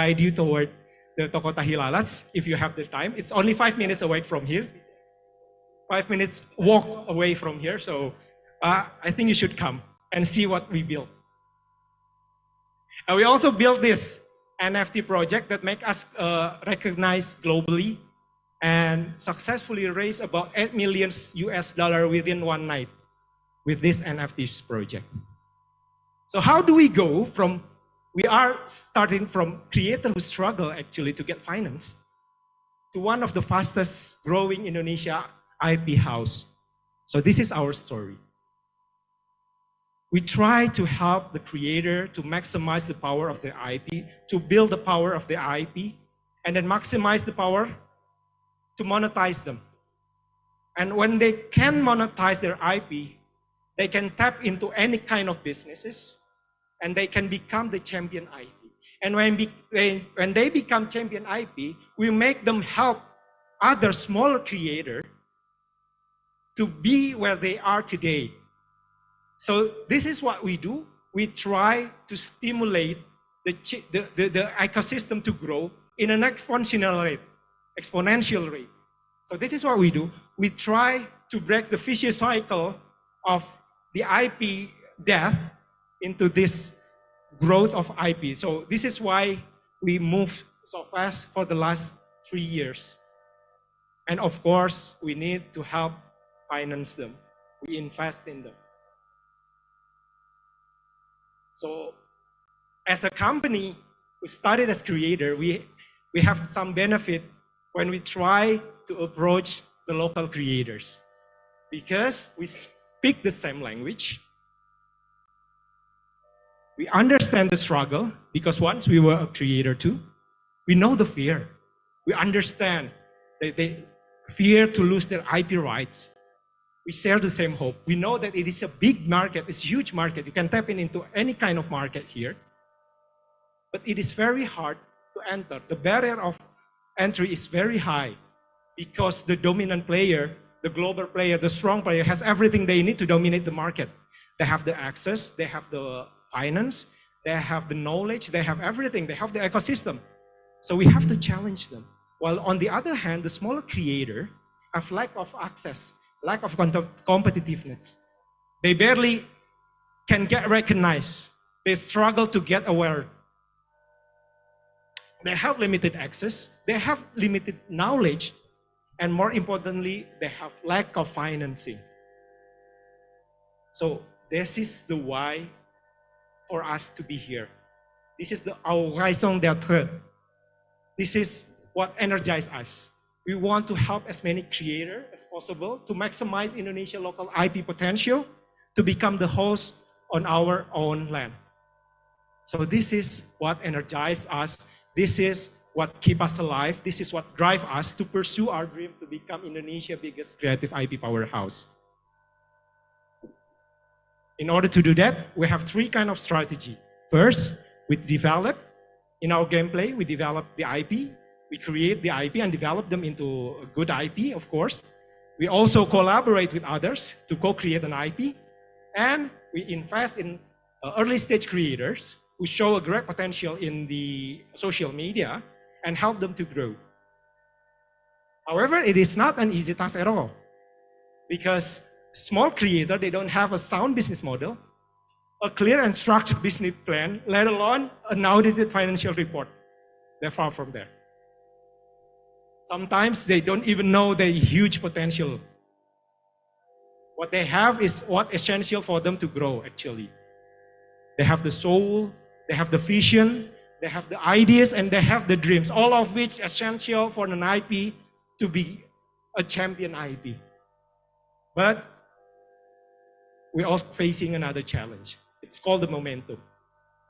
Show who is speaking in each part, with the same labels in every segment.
Speaker 1: guide you toward the Toko Tahilalats if you have the time. It's only 5 minutes away from here. 5 minutes walk away from here. So I think you should come and see what we built. And we also built this NFT project that make us recognized globally and successfully raised about $8 million within one night with this NFTs project. So how do we go from, we are starting from creator who struggle actually to get finance to one of the fastest growing Indonesia IP house. So this is our story. We try to help the creator to maximize the power of the IP, to build the power of the IP, and then maximize the power to monetize them. And when they can monetize their IP, they can tap into any kind of businesses, and they can become the champion IP. And when they become champion IP, we make them help other smaller creators to be where they are today. So this is what we do. We try to stimulate the ecosystem to grow in an exponential rate. So this is what we do. We try to break the vicious cycle of the IP death into this growth of IP. So this is why we move so fast for the last 3 years. And of course, we need to help finance them. We invest in them. So as a company who started as creator, we have some benefit when we try to approach the local creators because we speak the same language. We understand the struggle because once we were a creator too, we know the fear. We understand the fear to lose their IP rights. We share the same hope. We know that it is a big market, it's a huge market. You can tap into any kind of market here. But it is very hard to enter. The barrier of entry is very high because the dominant player, the global player, the strong player has everything they need to dominate the market. They have the access, they have the finance, they have the knowledge, they have everything, they have the ecosystem. So we have to challenge them. While on the other hand, the smaller creator have lack of access, lack of competitiveness. They barely can get recognized. They struggle to get aware. They have limited access, they have limited knowledge, and more importantly, they have lack of financing. So this is the why for us to be here. This is our raison d'être. This is what energizes us. We want to help as many creators as possible to maximize Indonesia local IP potential to become the host on our own land. So this is what energizes us. This is what keeps us alive. This is what drives us to pursue our dream to become Indonesia's biggest creative IP powerhouse. In order to do that, we have 3 kinds of strategy. First, we develop in our gameplay, we develop the IP. We create the IP and develop them into a good IP, of course. We also collaborate with others to co-create an IP. And we invest in early stage creators who show a great potential in the social media and help them to grow. However, it is not an easy task at all because small creators, they don't have a sound business model, a clear and structured business plan, let alone an audited financial report. They're far from there. Sometimes they don't even know the huge potential. What they have is what's essential for them to grow, actually. They have the soul, they have the vision, they have the ideas, and they have the dreams, all of which essential for an IP to be a champion IP. But we're also facing another challenge. It's called the momentum.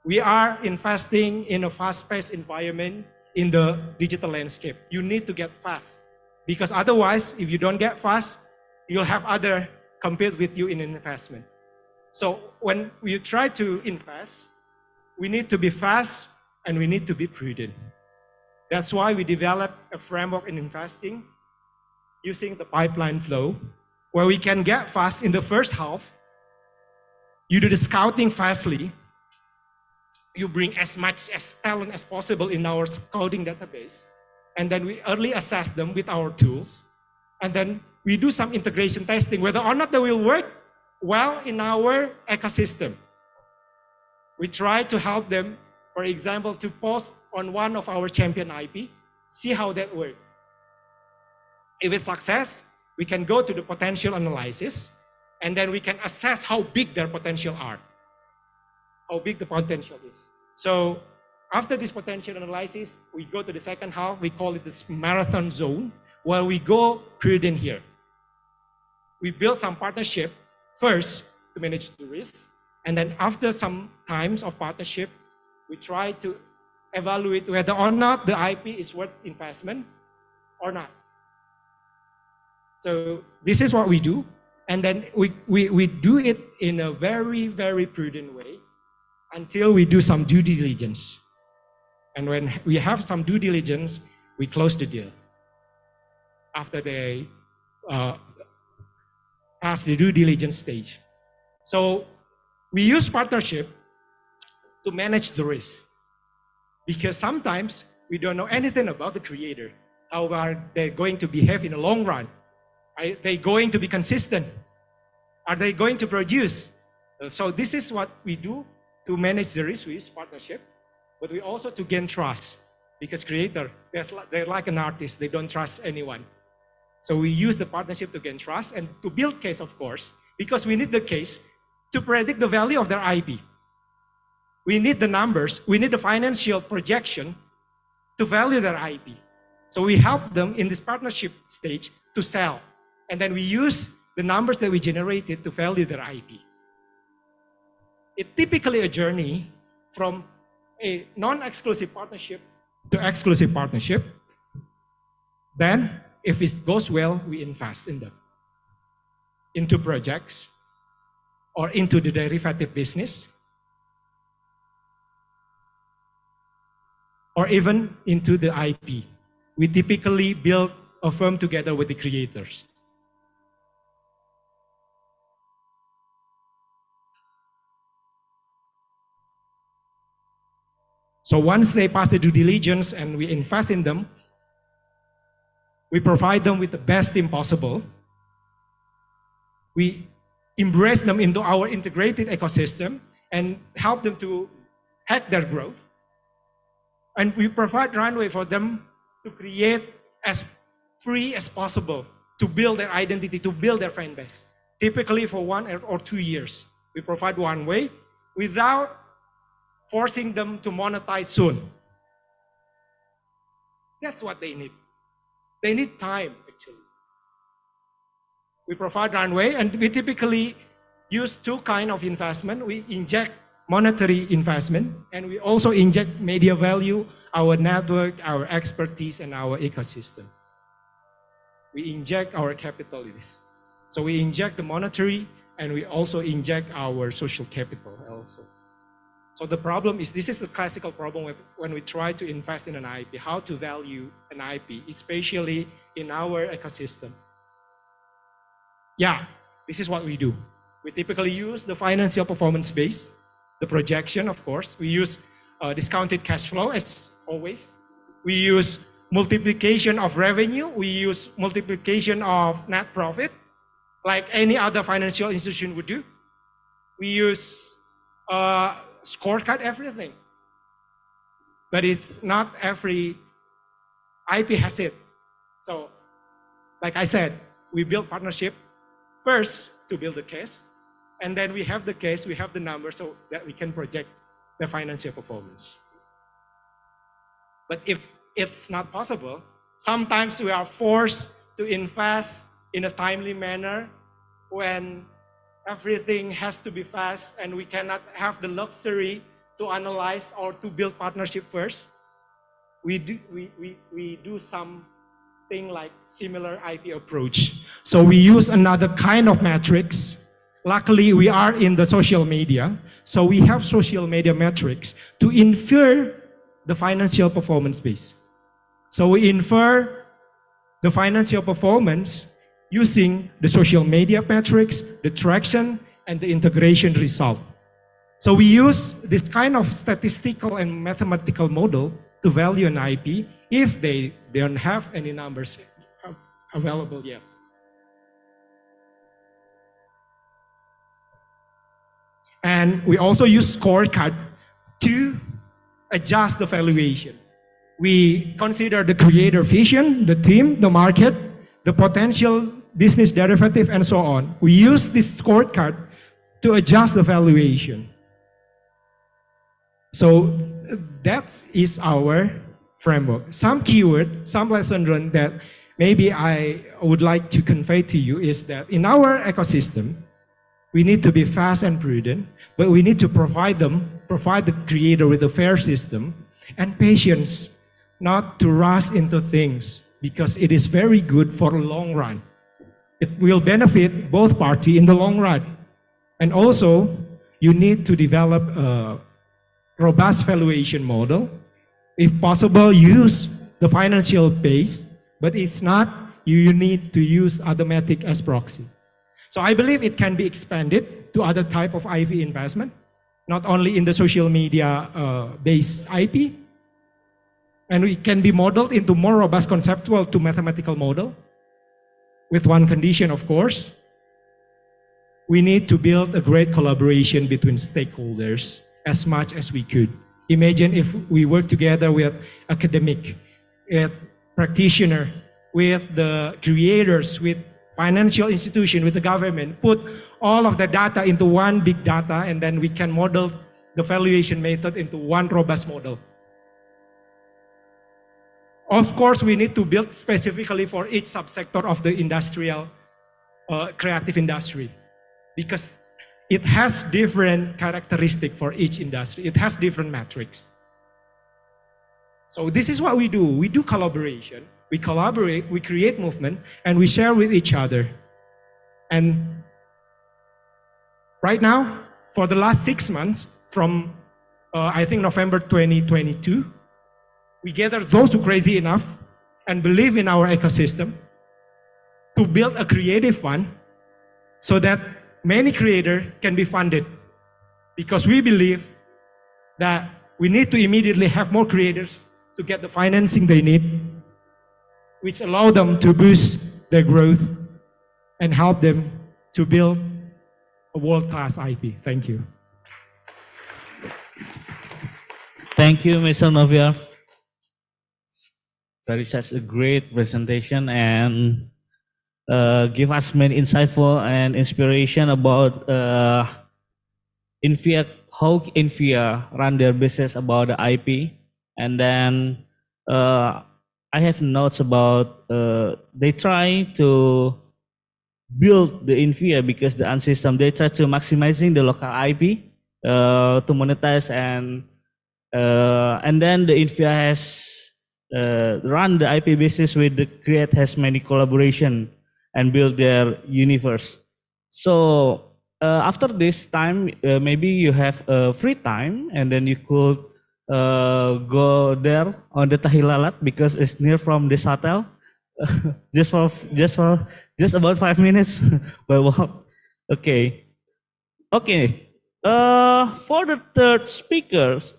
Speaker 1: We are investing in a fast-paced environment in the digital landscape. You need to get fast because otherwise, if you don't get fast, you'll have other compete with you in investment. So when we try to invest, we need to be fast and we need to be prudent. That's why we developed a framework in investing using the pipeline flow where we can get fast in the first half. You do the scouting fastly, you bring as much as talent as possible in our scouting database, and then we early assess them with our tools, and then we do some integration testing whether or not they will work well in our ecosystem. We try to help them, for example, to post on one of our champion IP, see how that works. If it's success, we can go to the potential analysis, and then we can assess how big their potential are, how big the potential is. So after this potential analysis, we go to the second half. We call it this marathon zone, where we go prudent here. We build some partnership first to manage the risk, and then after some times of partnership, we try to evaluate whether or not the IP is worth investment or not. So this is what we do, and then we do it in a very, very prudent way until we do some due diligence. And when we have some due diligence, we close the deal. After they pass the due diligence stage. So we use partnership to manage the risk, because sometimes we don't know anything about the creator. How are they going to behave in the long run? Are they going to be consistent? Are they going to produce? So this is what we do to manage the risk. We use partnership, but we also to gain trust, because creator, they're like an artist. They don't trust anyone. So we use the partnership to gain trust and to build case, of course, because we need the case to predict the value of their IP. We need the numbers, we need the financial projection to value their IP. So we help them in this partnership stage to sell. And then we use the numbers that we generated to value their IP. It's typically a journey from a non-exclusive partnership to exclusive partnership. Then, if it goes well, we invest in them, into projects, or into the derivative business, or even into the IP. We typically build a firm together with the creators. So once they pass the due diligence and we invest in them, we provide them with the best team possible. We embrace them into our integrated ecosystem and help them to hack their growth. And we provide runway for them to create as free as possible, to build their identity, to build their fan base. Typically for 1 or 2 years. We provide one way without forcing them to monetize soon. That's what they need. They need time, actually. We provide runway, and we typically use two kinds of investment. We inject monetary investment, and we also inject media value, our network, our expertise, and our ecosystem. We inject our capital in this. So we inject the monetary, and we also inject our social capital also. So the problem is, this is a classical problem when we try to invest in an IP, how to value an IP, especially in our ecosystem. Yeah, this is what we do. We typically use the financial performance base, the projection, of course. We use discounted cash flow, as always. We use multiplication of revenue. We use multiplication of net profit, like any other financial institution would do. We use scorecard, everything. But it's not every IP has it. So, like I said, we build partnership first to build the case, and then we have the case, we have the numbers so that we can project the financial performance. But if it's not possible, sometimes we are forced to invest in a timely manner when everything has to be fast and we cannot have the luxury to analyze or to build partnership first. We do something like similar IP approach. So we use another kind of metrics. Luckily, we are in the social media. So we have social media metrics to infer the financial performance base. So we infer the financial performance using the social media metrics, the traction, and the integration result. So we use this kind of statistical and mathematical model to value an IP if they don't have any numbers available yet. And we also use scorecard to adjust the valuation. We consider the creator vision, the team, the market, the potential business derivative, and so on. We use this scorecard to adjust the valuation. So that is our framework. Some keyword, some lesson learned that maybe I would like to convey to you is that in our ecosystem, we need to be fast and prudent, but we need to provide the creator with a fair system and patience, not to rush into things, because it is very good for the long run. It will benefit both parties in the long run. And also, you need to develop a robust valuation model. If possible, use the financial base, but if not, you need to use automatic as proxy. So I believe it can be expanded to other type of IV investment, not only in the social media based IP, and it can be modeled into more robust conceptual to mathematical model, with one condition, of course. We need to build a great collaboration between stakeholders as much as we could. Imagine if we work together with academic, with practitioner, with the creators, with financial institution, with the government, put all of the data into one big data, and then we can model the valuation method into one robust model. Of course, we need to build specifically for each subsector of the industrial, creative industry, because it has different characteristic for each industry. It has different metrics. So this is what we do. We do collaboration. We collaborate, we create movement, and we share with each other. And right now, for the last 6 months, from I think November 2022, we gather those who are crazy enough and believe in our ecosystem to build a creative fund so that many creators can be funded. Because we believe that we need to immediately have more creators to get the financing they need, which allow them to boost their growth and help them to build a world-class IP. Thank you.
Speaker 2: Thank you, Mr. Novia. Very such a great presentation and give us many insightful and inspiration about Invia, how Invia run their business about the IP. And then I have notes about they try to build the Invia because the system they try to maximizing the local IP to monetize, and then the Invia has run the IP business with the Create has many collaboration and build their universe. So after this time, maybe you have free time, and then you could go there on the Tahilalat because it's near from this hotel. just about 5 minutes by walk. Okay. For the third speakers,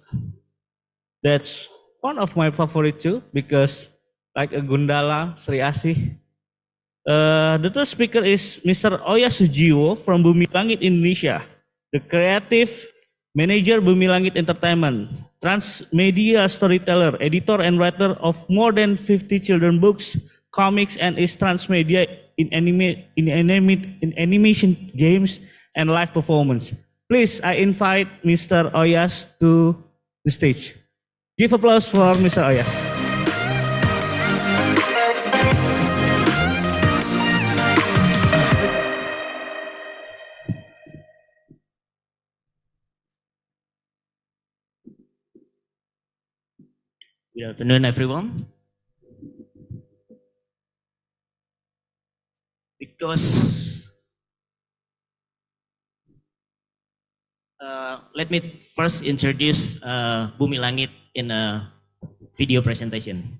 Speaker 2: that's one of my favorite too, because like a Gundala Sri Asih. The third speaker is Mr. Oya Sujiwo from Bumi Langit Indonesia, the creative manager Bumi Langit Entertainment, transmedia storyteller, editor and writer of more than 50 children books, comics, and is transmedia in animation, games, and live performance. Please, I invite Mr. Oyas to the stage. Give applause for Mr. Oyas.
Speaker 3: Good afternoon, everyone. Because let me first introduce Bumi Langit in a video presentation.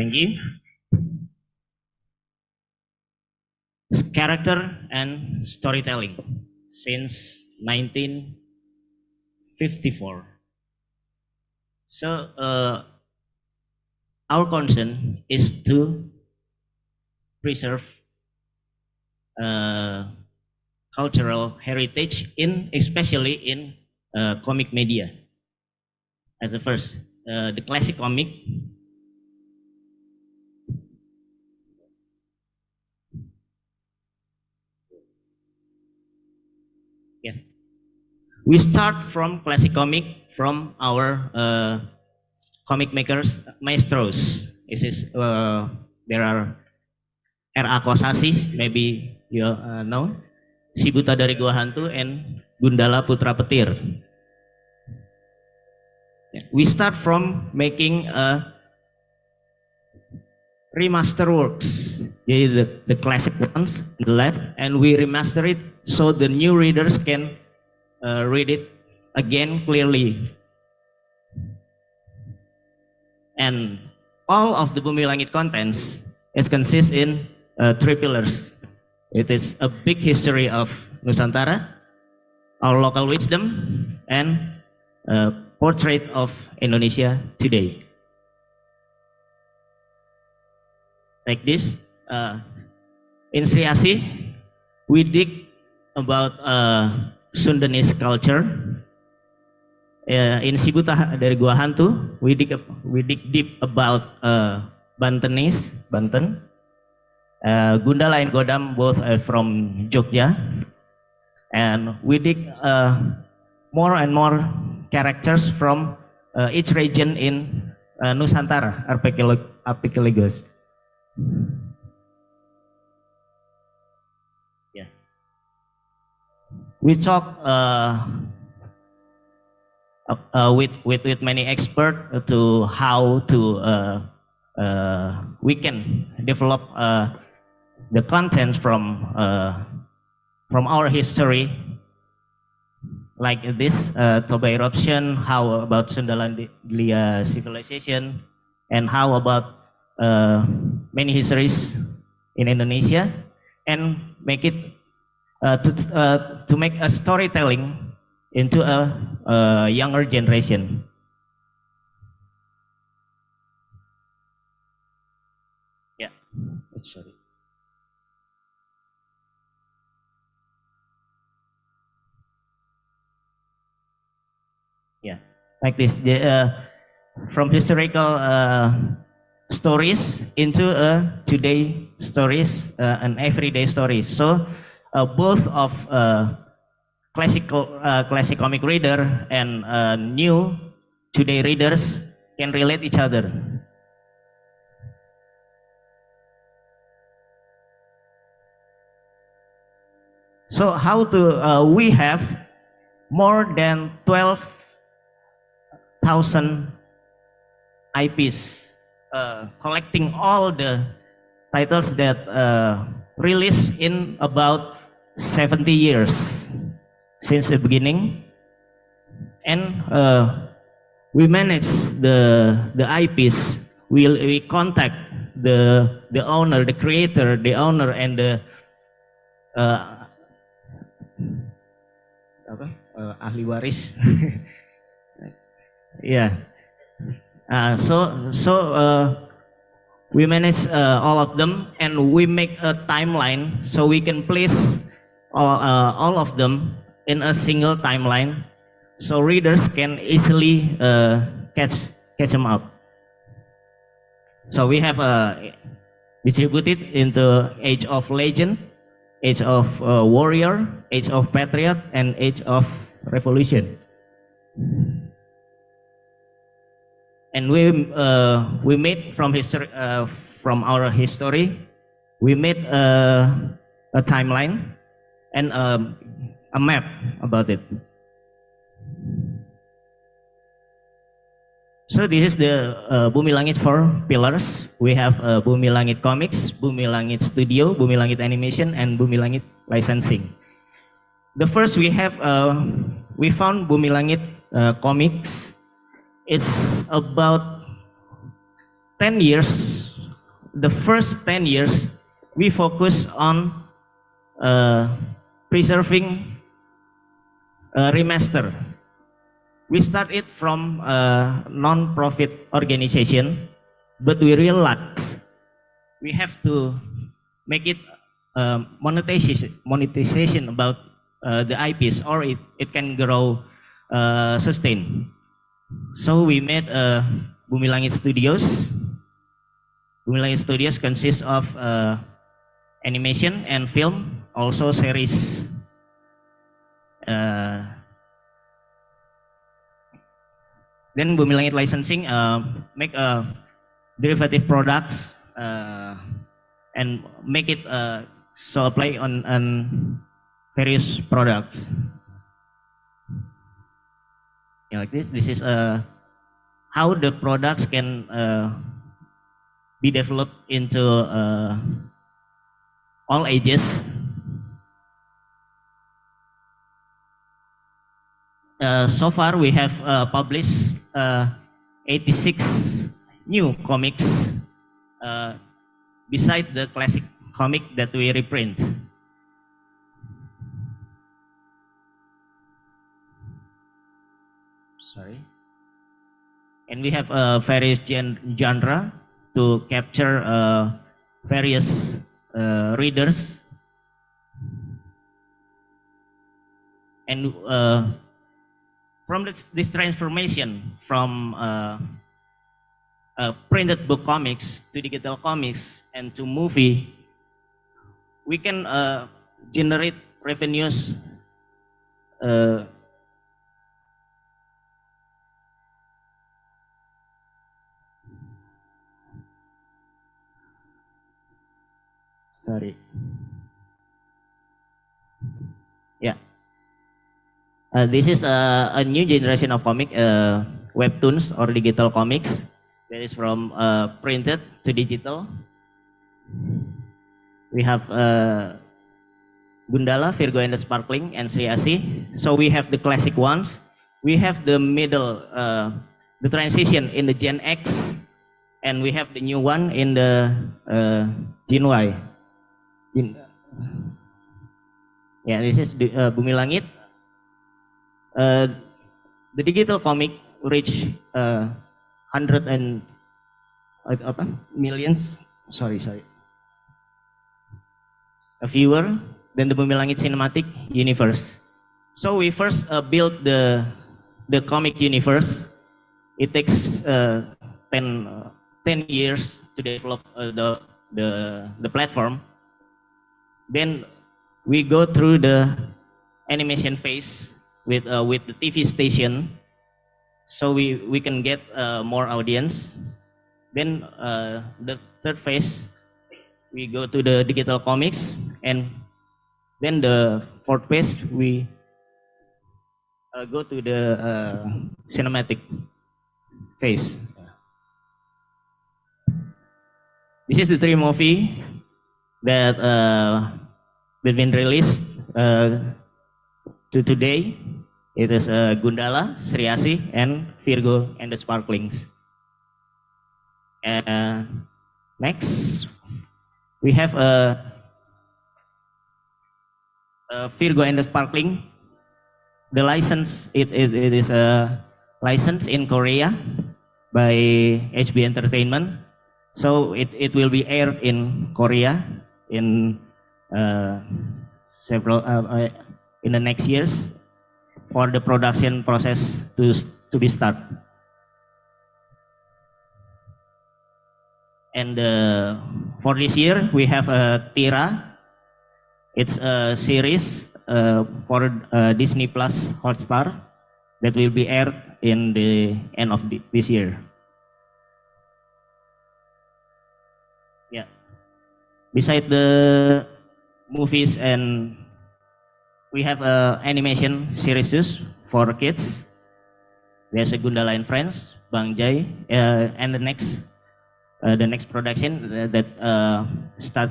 Speaker 3: Thank you. Character and storytelling since 1954. So our concern is to preserve cultural heritage in especially in comic media. At the first, the classic comic. Yeah, we start from classic comic from our comic makers, maestros. This is there are R.A. Kosasi, maybe you know, Si Buta dari Gua Hantu, and Gundala Putra Petir. We start from making remaster works, the classic ones on the left, and we remaster it so the new readers can read it again clearly. And all of the Bumi Langit contents is consist in three pillars. It is a big history of Nusantara, our local wisdom, and portrait of Indonesia today. Like this, in Sri Asih, we dig about Sundanese culture. In Si Buta dari Gua Hantu, we dig deep about Bantenese, Banten. Gundala and Godam both from Jogja, and we dig more and more characters from each region in Nusantara archipelagos. Yeah, we talk with many experts to how to we can develop the content from our history, like this Toba eruption, how about Sundalandia civilization, and how about many histories in Indonesia, and make it to make a storytelling into a younger generation. Yeah, sorry. Yeah, like this, from historical stories into today stories and everyday stories. So both of classic comic reader and new today readers can relate each other. So how to we have more than 12,000 IPs, collecting all the titles that released in about 70 years since the beginning, and we manage the IPs. We contact the owner, the creator, the owner, and the ahli waris. Yeah. So we manage all of them, and we make a timeline so we can place all of them in a single timeline, so readers can easily catch them up. So we have distributed into Age of Legend, Age of Warrior, Age of Patriot, and Age of Revolution. And we made from history, from our history, we made a timeline and a map about it. So this is the Bumi Langit 4 pillars. We have Bumi Langit Comics, Bumi Langit Studio, Bumi Langit Animation, and Bumi Langit Licensing. The first we have, we found Bumi Langit Comics. It's about 10 years the first 10 years, we focus on preserving remaster. We started from a non-profit organization, but we realized we have to make it monetization about the IPs, or it can grow sustain. So we made Bumi Langit Studios. Bumi Langit Studios consists of animation and film, also series. Then Bumi Langit Licensing make derivative products and make it so apply on various products. Yeah, like this. This is how the products can be developed into all ages. So far, we have published 86 new comics beside the classic comic that we reprint. Sorry. And we have various genre to capture various readers. And from this transformation from printed book comics to digital comics and to movie, we can generate revenues sorry. Yeah. This is a new generation of comic, webtoons or digital comics. That is from printed to digital. We have Gundala, Virgo and the Sparkling, and Sri Asi. So we have the classic ones. We have the middle, the transition in the Gen X, and we have the new one in the Gen Y. Yeah, this is the, Bumi Langit. The digital comic reach 100 and millions. Sorry. A viewer than the Bumi Langit cinematic universe. So we first built the comic universe. It takes 10 years to develop the platform. Then we go through the animation phase with the TV station, so we can get more audience. Then the third phase, we go to the digital comics, and then the fourth phase we go to the cinematic phase. This is the 3 movie that been released to today. It is Gundala, Sri Asi, and Virgo and the Sparklings. Next, we have Virgo and the Sparkling. The license, it is a license in Korea by HB Entertainment. So it will be aired in Korea in several in the next years for the production process to be start. And for this year we have Tira. It's a series for Disney Plus Hotstar that will be aired in the end of this year. Yeah. Beside the movies, and we have animation series for kids. There's a Gundala and Friends, Bang Jai, and the next production that start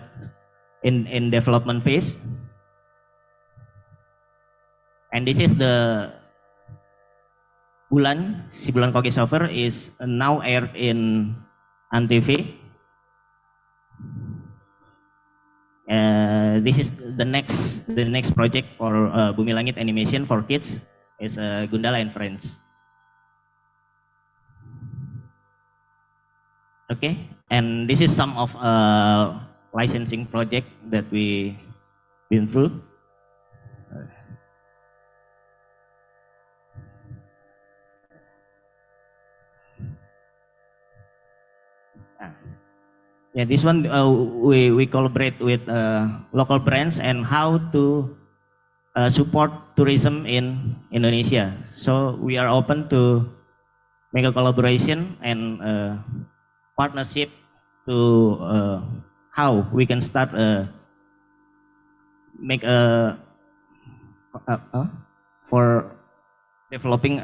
Speaker 3: in development phase. And this is the Bulan, Si Bulan Koki Sover is now aired in Antv. This is the next project for Bumi Langit animation for kids is Gundala and Friends. Okay, and this is some of licensing project that we been through. Yeah, this one we collaborate with local brands and how to support tourism in Indonesia. So we are open to make a collaboration and partnership to how we can start make a for developing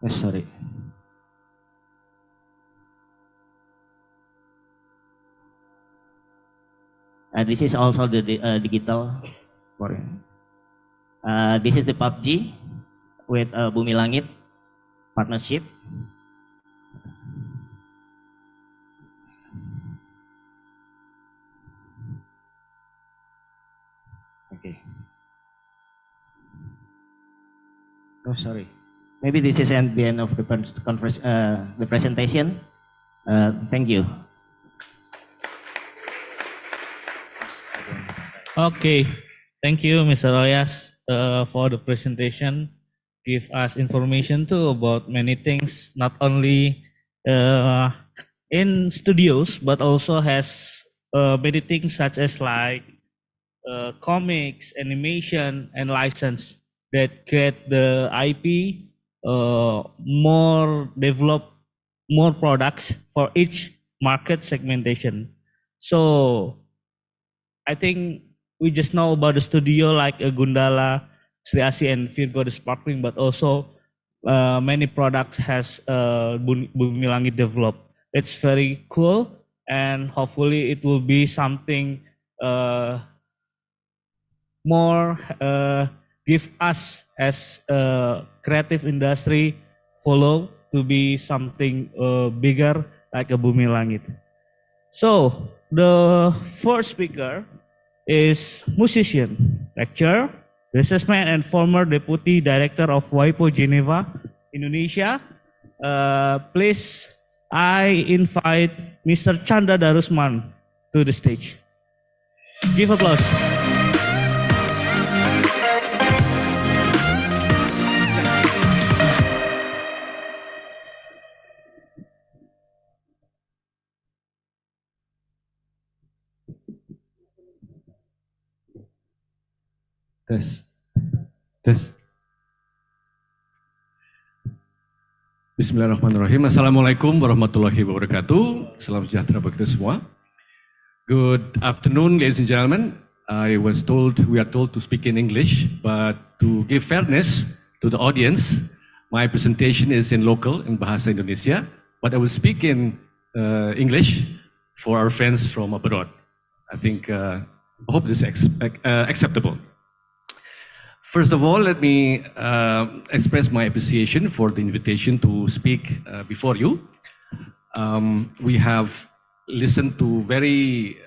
Speaker 3: sorry. This is also the digital. This is the PUBG with Bumi Langit partnership. Okay. Oh, sorry. Maybe this is at the end of the the presentation. Thank you.
Speaker 2: Okay, thank you, Mr. Royas, for the presentation. Give us information too about many things, not only in studios, but also has many things such as like comics, animation, and license that create the IP more develop more products for each market segmentation. So I think we just know about the studio like Gundala, Sri Asi, and Virgo the Sparkling, but also many products has Bumi Langit developed. It's very cool, and hopefully it will be something more give us as a creative industry follow to be something bigger like a Bumi Langit. So the first speaker is musician, lecturer, businessman, and former deputy director of WIPO Geneva, Indonesia. Please, I invite Mr. Chandra Darusman to the stage. Give applause.
Speaker 4: Tes. Tes. Bismillahirrahmanirrahim. Assalamualaikum warahmatullahi wabarakatuh. Salam sejahtera bagi kita semua. Good afternoon, ladies and gentlemen. We are told to speak in English, but to give fairness to the audience, my presentation is in local, in Bahasa Indonesia, but I will speak in English for our friends from abroad. I hope this is acceptable. First of all, let me express my appreciation for the invitation to speak before you. We have listened to very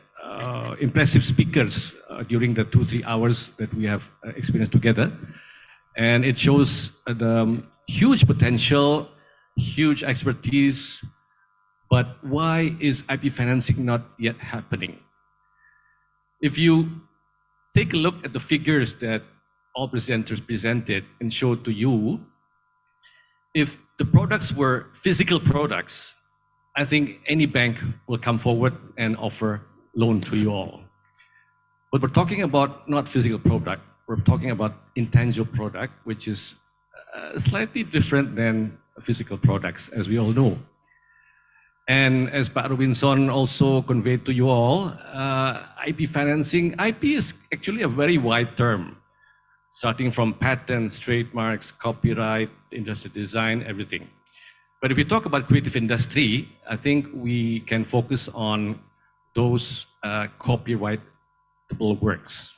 Speaker 4: impressive speakers during the 2-3 hours that we have experienced together. And it shows the huge potential, huge expertise, but why is IP financing not yet happening? If you take a look at the figures that all presenters presented and showed to you, if the products were physical products, I think any bank will come forward and offer loan to you all. But we're talking about not physical product, we're talking about intangible product, which is slightly different than physical products, as we all know. And as Pak Robinson also conveyed to you all, IP financing, IP is actually a very wide term, starting from patents, trademarks, copyright, industrial design, everything. But if we talk about creative industry, I think we can focus on those copyrightable works.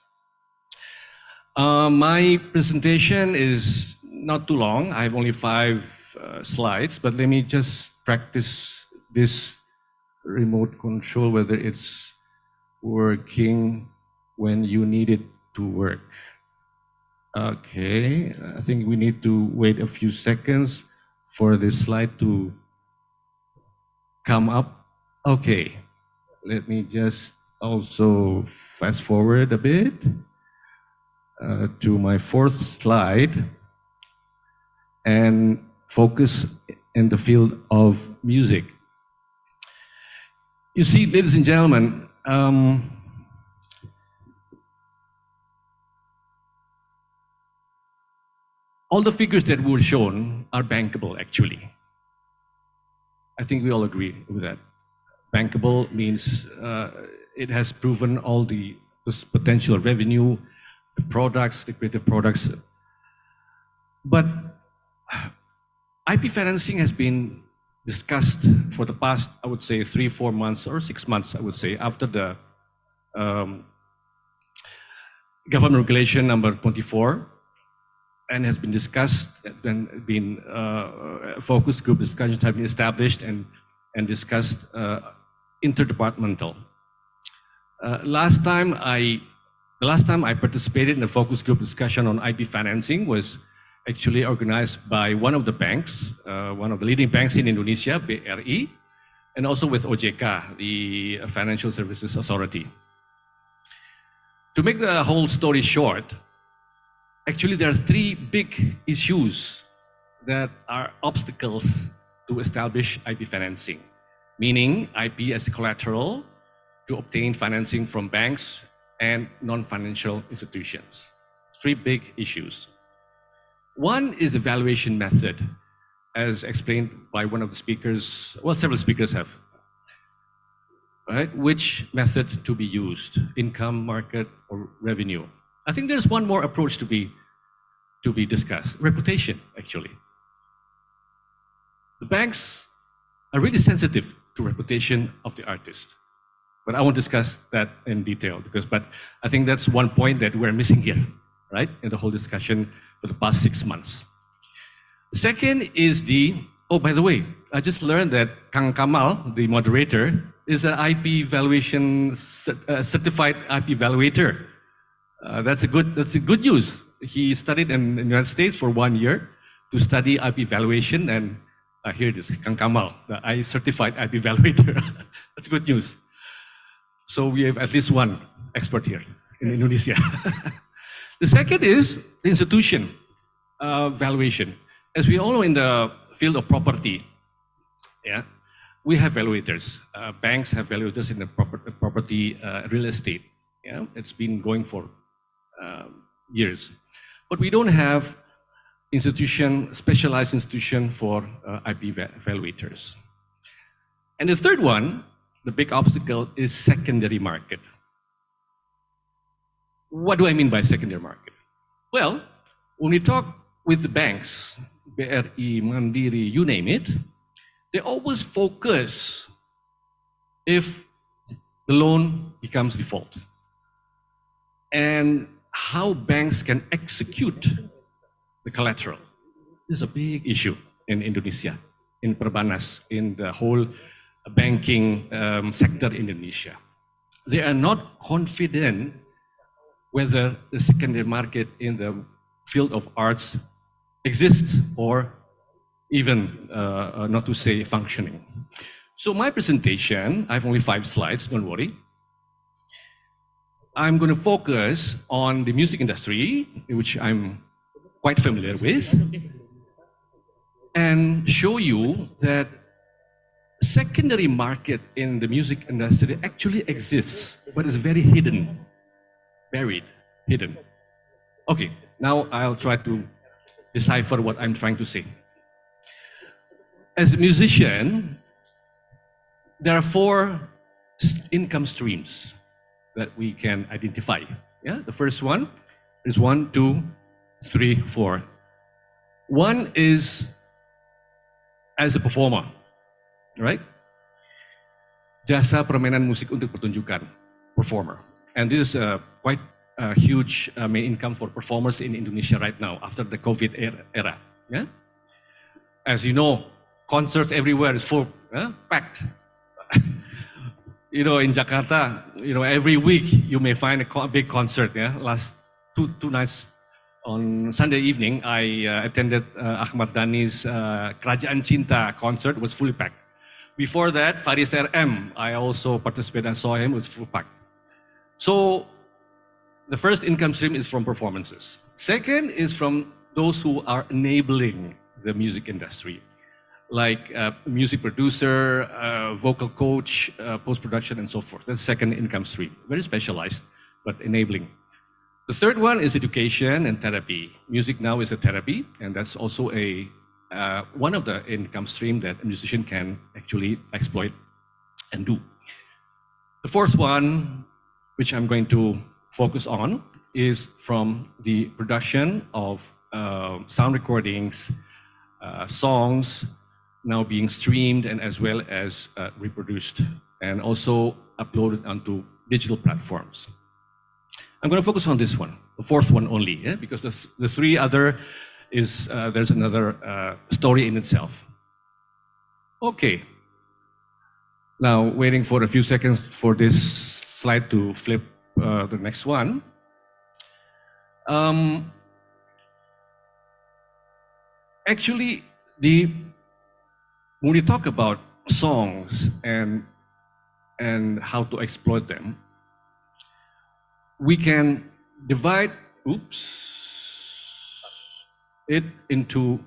Speaker 4: My presentation is not too long. I have only 5 slides, but let me just practice this remote control, whether it's working when you need it to work. Okay, I think we need to wait a few seconds for this slide to come up. Okay, let me just also fast forward a bit to my fourth slide and focus in the field of music. You see, ladies and gentlemen, all the figures that were shown are bankable, actually. I think we all agree with that. Bankable means it has proven all the potential revenue, the products, the creative products. But IP financing has been discussed for the past, I would say, 3-4 months or 6 months, I would say, after the government regulation number 24, and has been discussed and been focus group discussions have been established and discussed interdepartmental. The last time I participated in a focus group discussion on IP financing was actually organized by one of the banks, one of the leading banks in Indonesia, BRI, and also with OJK, the Financial Services Authority. To make the whole story short, actually there are 3 big issues that are obstacles to establish IP financing, meaning IP as collateral to obtain financing from banks and non-financial institutions. 3 big issues. One is the valuation method, as explained by one of the speakers, well, several speakers have, right? Which method to be used, income, market, or revenue? I think there's one more approach to be discussed, reputation, actually. The banks are really sensitive to reputation of the artist. But I won't discuss that in detail, but I think that's one point that we're missing here, right? In the whole discussion for the past 6 months. Second is oh, by the way, I just learned that Kang Kamal, the moderator, is an IP valuation, certified IP evaluator. That's a good news. He studied in the United States for 1 year to study IP valuation, and here it is, Kang Kamal, the certified IP evaluator. That's good news. So we have at least one expert here in Indonesia. The second is institution valuation. As we all know, in the field of property, yeah, we have valuators. Banks have valuators in the property real estate. Yeah, it's been going for years. But we don't have specialized institution for IP valuators. And the third one, the big obstacle, is secondary market. What do I mean by secondary market? Well, when we talk with the banks, BRI, Mandiri, you name it, they always focus if the loan becomes default and how banks can execute the collateral. This is a big issue in Indonesia, in Perbanas, in the whole banking sector in Indonesia. They are not confident whether the secondary market in the field of arts exists or even, not to say, functioning. So my presentation, I have only 5 slides, don't worry. I'm going to focus on the music industry, which I'm quite familiar with, and show you that secondary market in the music industry actually exists, but it's very hidden, buried, hidden. Okay, now I'll try to decipher what I'm trying to say. As a musician, there are 4 income streams that we can identify. Yeah, the first one is 1, 2, 3, 4. One is as a performer, right? Jasa permainan musik untuk pertunjukan, performer. And this is quite a huge main income for performers in Indonesia right now after the COVID era. Yeah? As you know, concerts everywhere is full, packed. in Jakarta, every week you may find a big concert. Yeah, last two nights on Sunday evening, I attended Ahmad Dhani's Kerajaan Cinta concert. Was fully packed. Before that, Faris RM, I also participated and saw him. It was full packed. So the first income stream is from performances. Second is from those who are enabling the music industry, like a music producer, vocal coach, post-production, and so forth. That's second income stream, very specialized, but enabling. The third one is education and therapy. Music now is a therapy, and that's also one of the income stream that a musician can actually exploit and do. The fourth one, which I'm going to focus on, is from the production of sound recordings, songs now being streamed and as well as reproduced and also uploaded onto digital platforms. I'm going to focus on this one, the fourth one only, yeah? Because the three other is, there's another story in itself. Okay. Now, waiting for a few seconds for this slide to flip the next one. Actually, when we talk about songs and how to exploit them, we can divide it into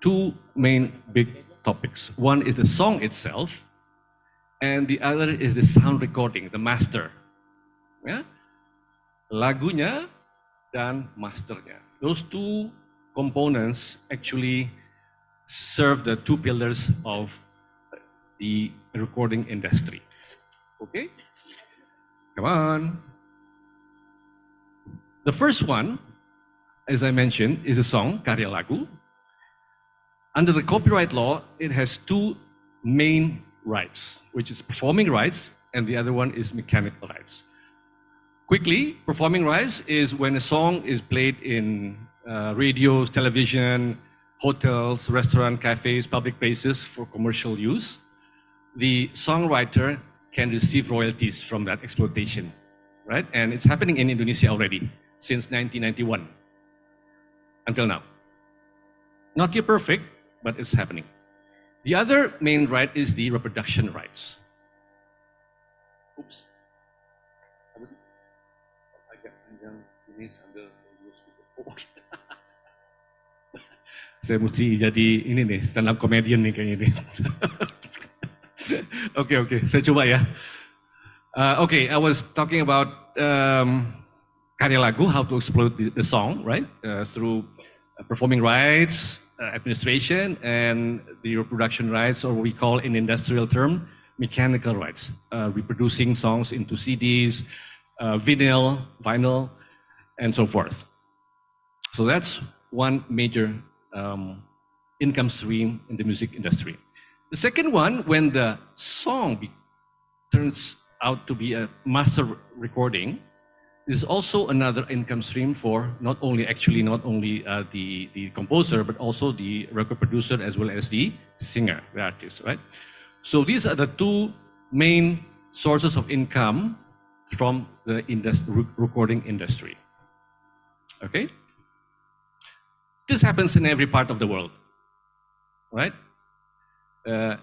Speaker 4: two main big topics. One is the song itself, and the other is the sound recording, the master. Yeah? Lagunya dan masternya. Those two components actually serve the two pillars of the recording industry. Okay? Come on. The first one, as I mentioned, is a song, karya lagu. Under the copyright law, it has two main rights, which is performing rights, and the other one is mechanical rights. Quickly, performing rights is when a song is played in radios, television, hotels, restaurants, cafes, public places for commercial use. The songwriter can receive royalties from that exploitation, right? And it's happening in Indonesia already since 1991 until now. Not yet perfect, but it's happening. The other main right is the reproduction rights. Oops. Saya mesti jadi ini nih, stand up comedian nih kayaknya nih. Okay, saya coba ya. Okay, I was talking about karya lagu, how to exploit the song, right? Through performing rights, administration, and the reproduction rights, or what we call in industrial term, mechanical rights. Reproducing songs into CDs, vinyl, and so forth. So that's one major income stream in the music industry. The second one, when the song turns out to be a master recording, is also another income stream for not only the composer, but also the record producer as well as the singer, the artist, right? So these are the two main sources of income from the recording industry. Okay? This happens in every part of the world, right?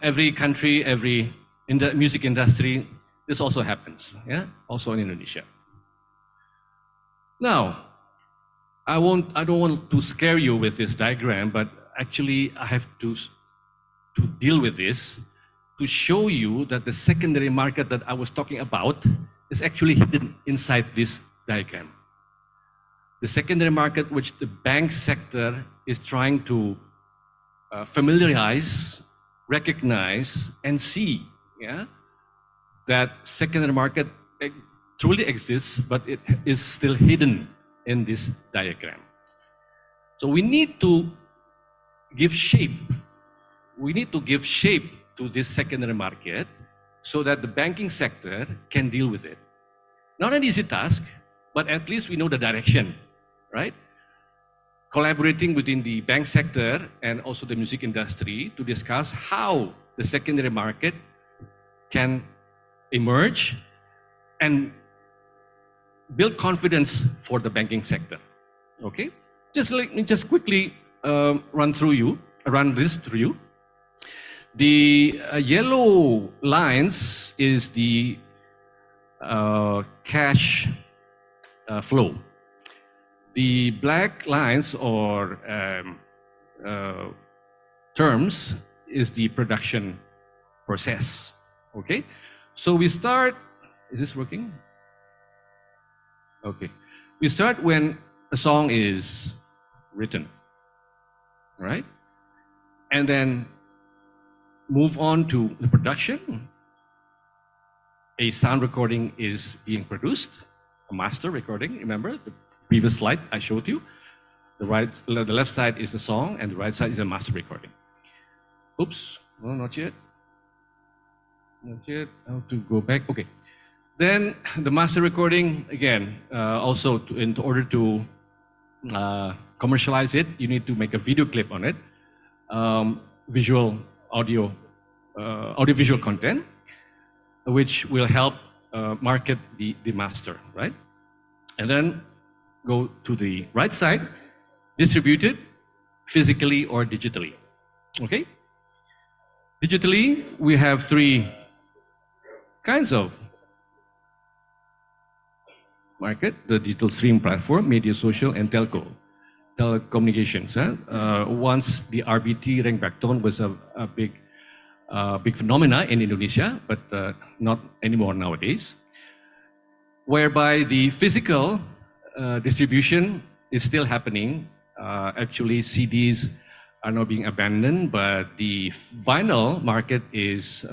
Speaker 4: Every country, in the music industry, this also happens, yeah? Also in Indonesia. Now, I don't want to scare you with this diagram, but actually I have to deal with this to show you that the secondary market that I was talking about is actually hidden inside this diagram. The secondary market, which the bank sector is trying to familiarize, recognize, and see, yeah, that secondary market truly exists, but it is still hidden in this diagram. So we need to give shape. We need to give shape to this secondary market so that the banking sector can deal with it. Not an easy task, but at least we know the direction, right? Collaborating within the bank sector and also the music industry to discuss how the secondary market can emerge and build confidence for the banking sector. Okay, let me just quickly run this through you. The yellow lines is the cash flow. The black lines or terms is the production process. Okay, so we start. Is this working? Okay, we start when a song is written, right? And then move on to the production. A sound recording is being produced, a master recording. Remember the previous slide I showed you? The left side is the song, and the right side is a master recording. Oops, no, not yet. Not yet. I have to go back. Okay. Then the master recording again. Also, in order to commercialize it, you need to make a video clip on it, audiovisual content, which will help market the master, right? And then go to the right side, distributed physically or digitally. Okay? Digitally, we have three kinds of market: the digital stream platform, media, social, and telecommunications. Once the RBT ringback was a big phenomena in Indonesia, but not anymore nowadays, whereby the physical distribution is still happening. Actually, CDs are now being abandoned, but the vinyl market is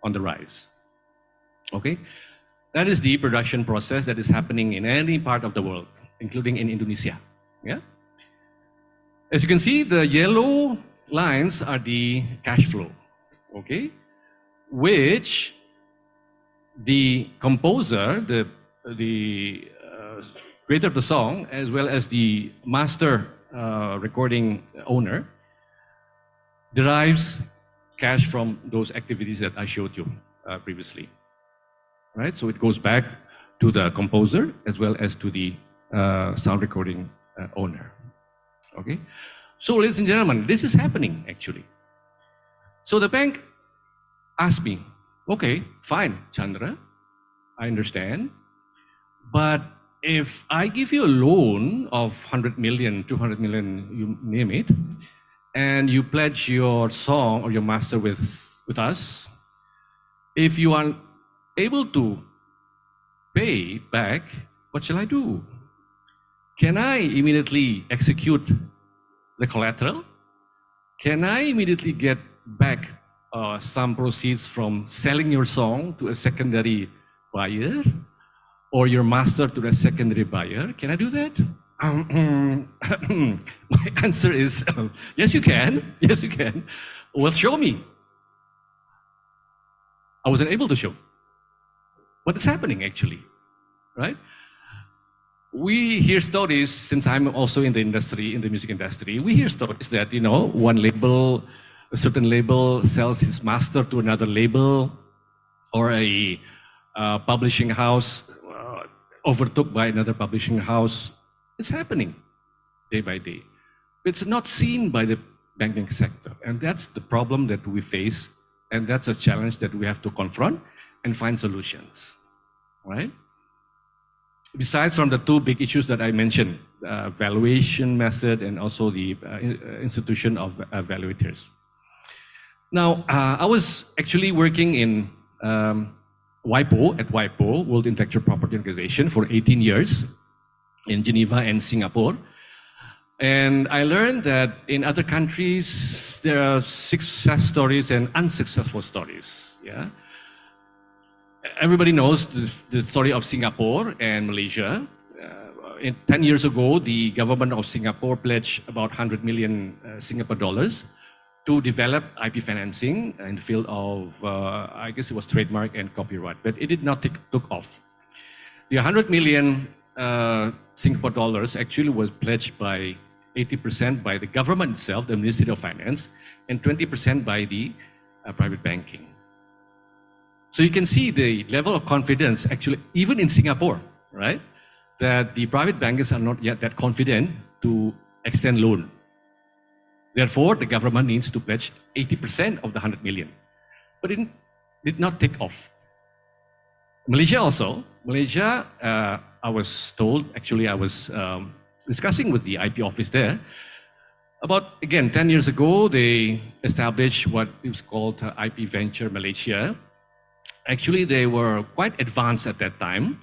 Speaker 4: on the rise. Okay, that is the production process that is happening in any part of the world, including in Indonesia. Yeah. As you can see, the yellow lines are the cash flow. Okay, which the composer, the creator of the song, as well as the master recording owner, derives cash from those activities that I showed you previously. Right, so it goes back to the composer as well as to the sound recording owner. Okay, so ladies and gentlemen, this is happening actually. So the bank asked me, okay, fine, Chandra, I understand, but if I give you a loan of 100 million, 200 million, you name it, and you pledge your song or your master with us, if you are able to pay back, what shall I do? Can I immediately execute the collateral? Can I immediately get back some proceeds from selling your song to a secondary buyer or your master to a secondary buyer? Can I do that? My answer is yes, you can. Yes, you can. Well, show me. I wasn't able to show. What is happening actually, right? We hear stories, since I'm also in the industry, in the music industry, we hear stories that, one label, a certain label sells his master to another label, or a publishing house overtook by another publishing house. It's happening day by day. It's not seen by the banking sector. And that's the problem that we face. And that's a challenge that we have to confront and find solutions, right? Besides from the two big issues that I mentioned, valuation method and also the institution of evaluators. Now, I was actually working in WIPO, World Intellectual Property Organization, for 18 years in Geneva and Singapore. And I learned that in other countries, there are success stories and unsuccessful stories. Yeah. Everybody knows the story of Singapore and Malaysia. 10 years ago, the government of Singapore pledged about 100 million Singapore dollars to develop IP financing in the field of, I guess it was trademark and copyright, but it did not took off. The 100 million Singapore dollars actually was pledged by 80% by the government itself, the Ministry of Finance, and 20% by the private banking. So you can see the level of confidence actually, even in Singapore, right? That the private bankers are not yet that confident to extend loan. Therefore, the government needs to pledge 80% of the 100 million. But it did not take off. Malaysia also, I was told, actually I was discussing with the IP office there, about, again, 10 years ago, they established what is called IP Venture Malaysia. Actually, they were quite advanced at that time.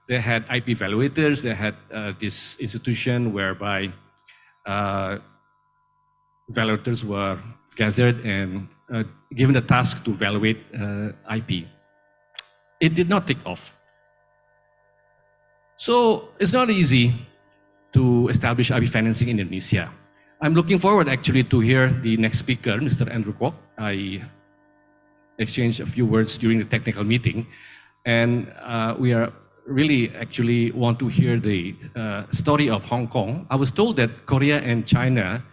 Speaker 4: They had IP evaluators, they had this institution whereby evaluators were gathered and given the task to evaluate IP. It did not take off. So it's not easy to establish IP financing in Indonesia. I'm looking forward actually to hear the next speaker, Mr. Andrew Kwok. I exchanged a few words during the technical meeting, and we are really actually want to hear the story of Hong Kong. I was told that Korea and China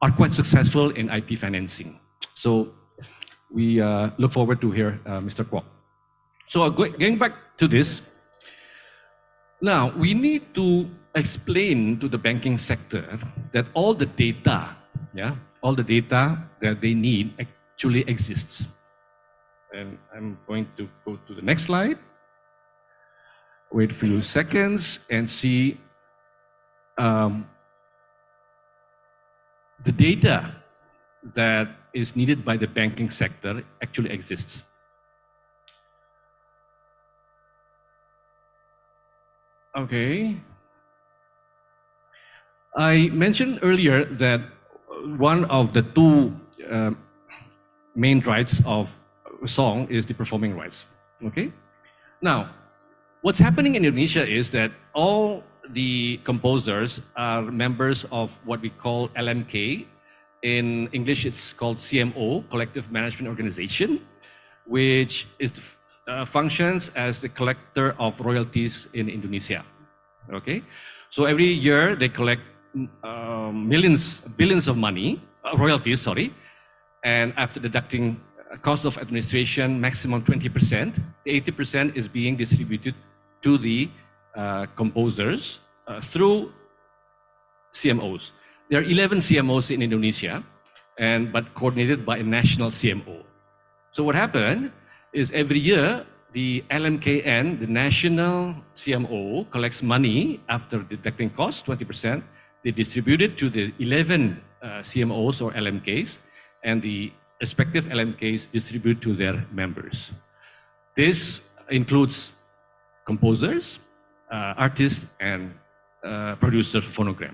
Speaker 4: are quite successful in IP financing. So we look forward to hear Mr. Kwok. So going back to this, now we need to explain to the banking sector that all the data, all the data that they need actually exists. And I'm going to go to the next slide. Wait a few seconds and see the data that is needed by the banking sector actually exists. Okay. I mentioned earlier that one of the two main rights of a song is the performing rights. Okay. Now, what's happening in Indonesia is that all the composers are members of what we call LMK. In English, it's called CMO, Collective Management Organization, which is functions as the collector of royalties in Indonesia. Okay, so every year they collect billions of money, royalties, sorry, and after deducting cost of administration, maximum 20%, the 80% is being distributed to the composers through CMOs. There are 11 CMOs in Indonesia, but coordinated by a national CMO. So what happened is every year, the LMKN, the national CMO, collects money after deducting costs, 20%. They distribute it to the 11 CMOs or LMKs, and the respective LMKs distribute to their members. This includes composers, artists, and producers of phonogram.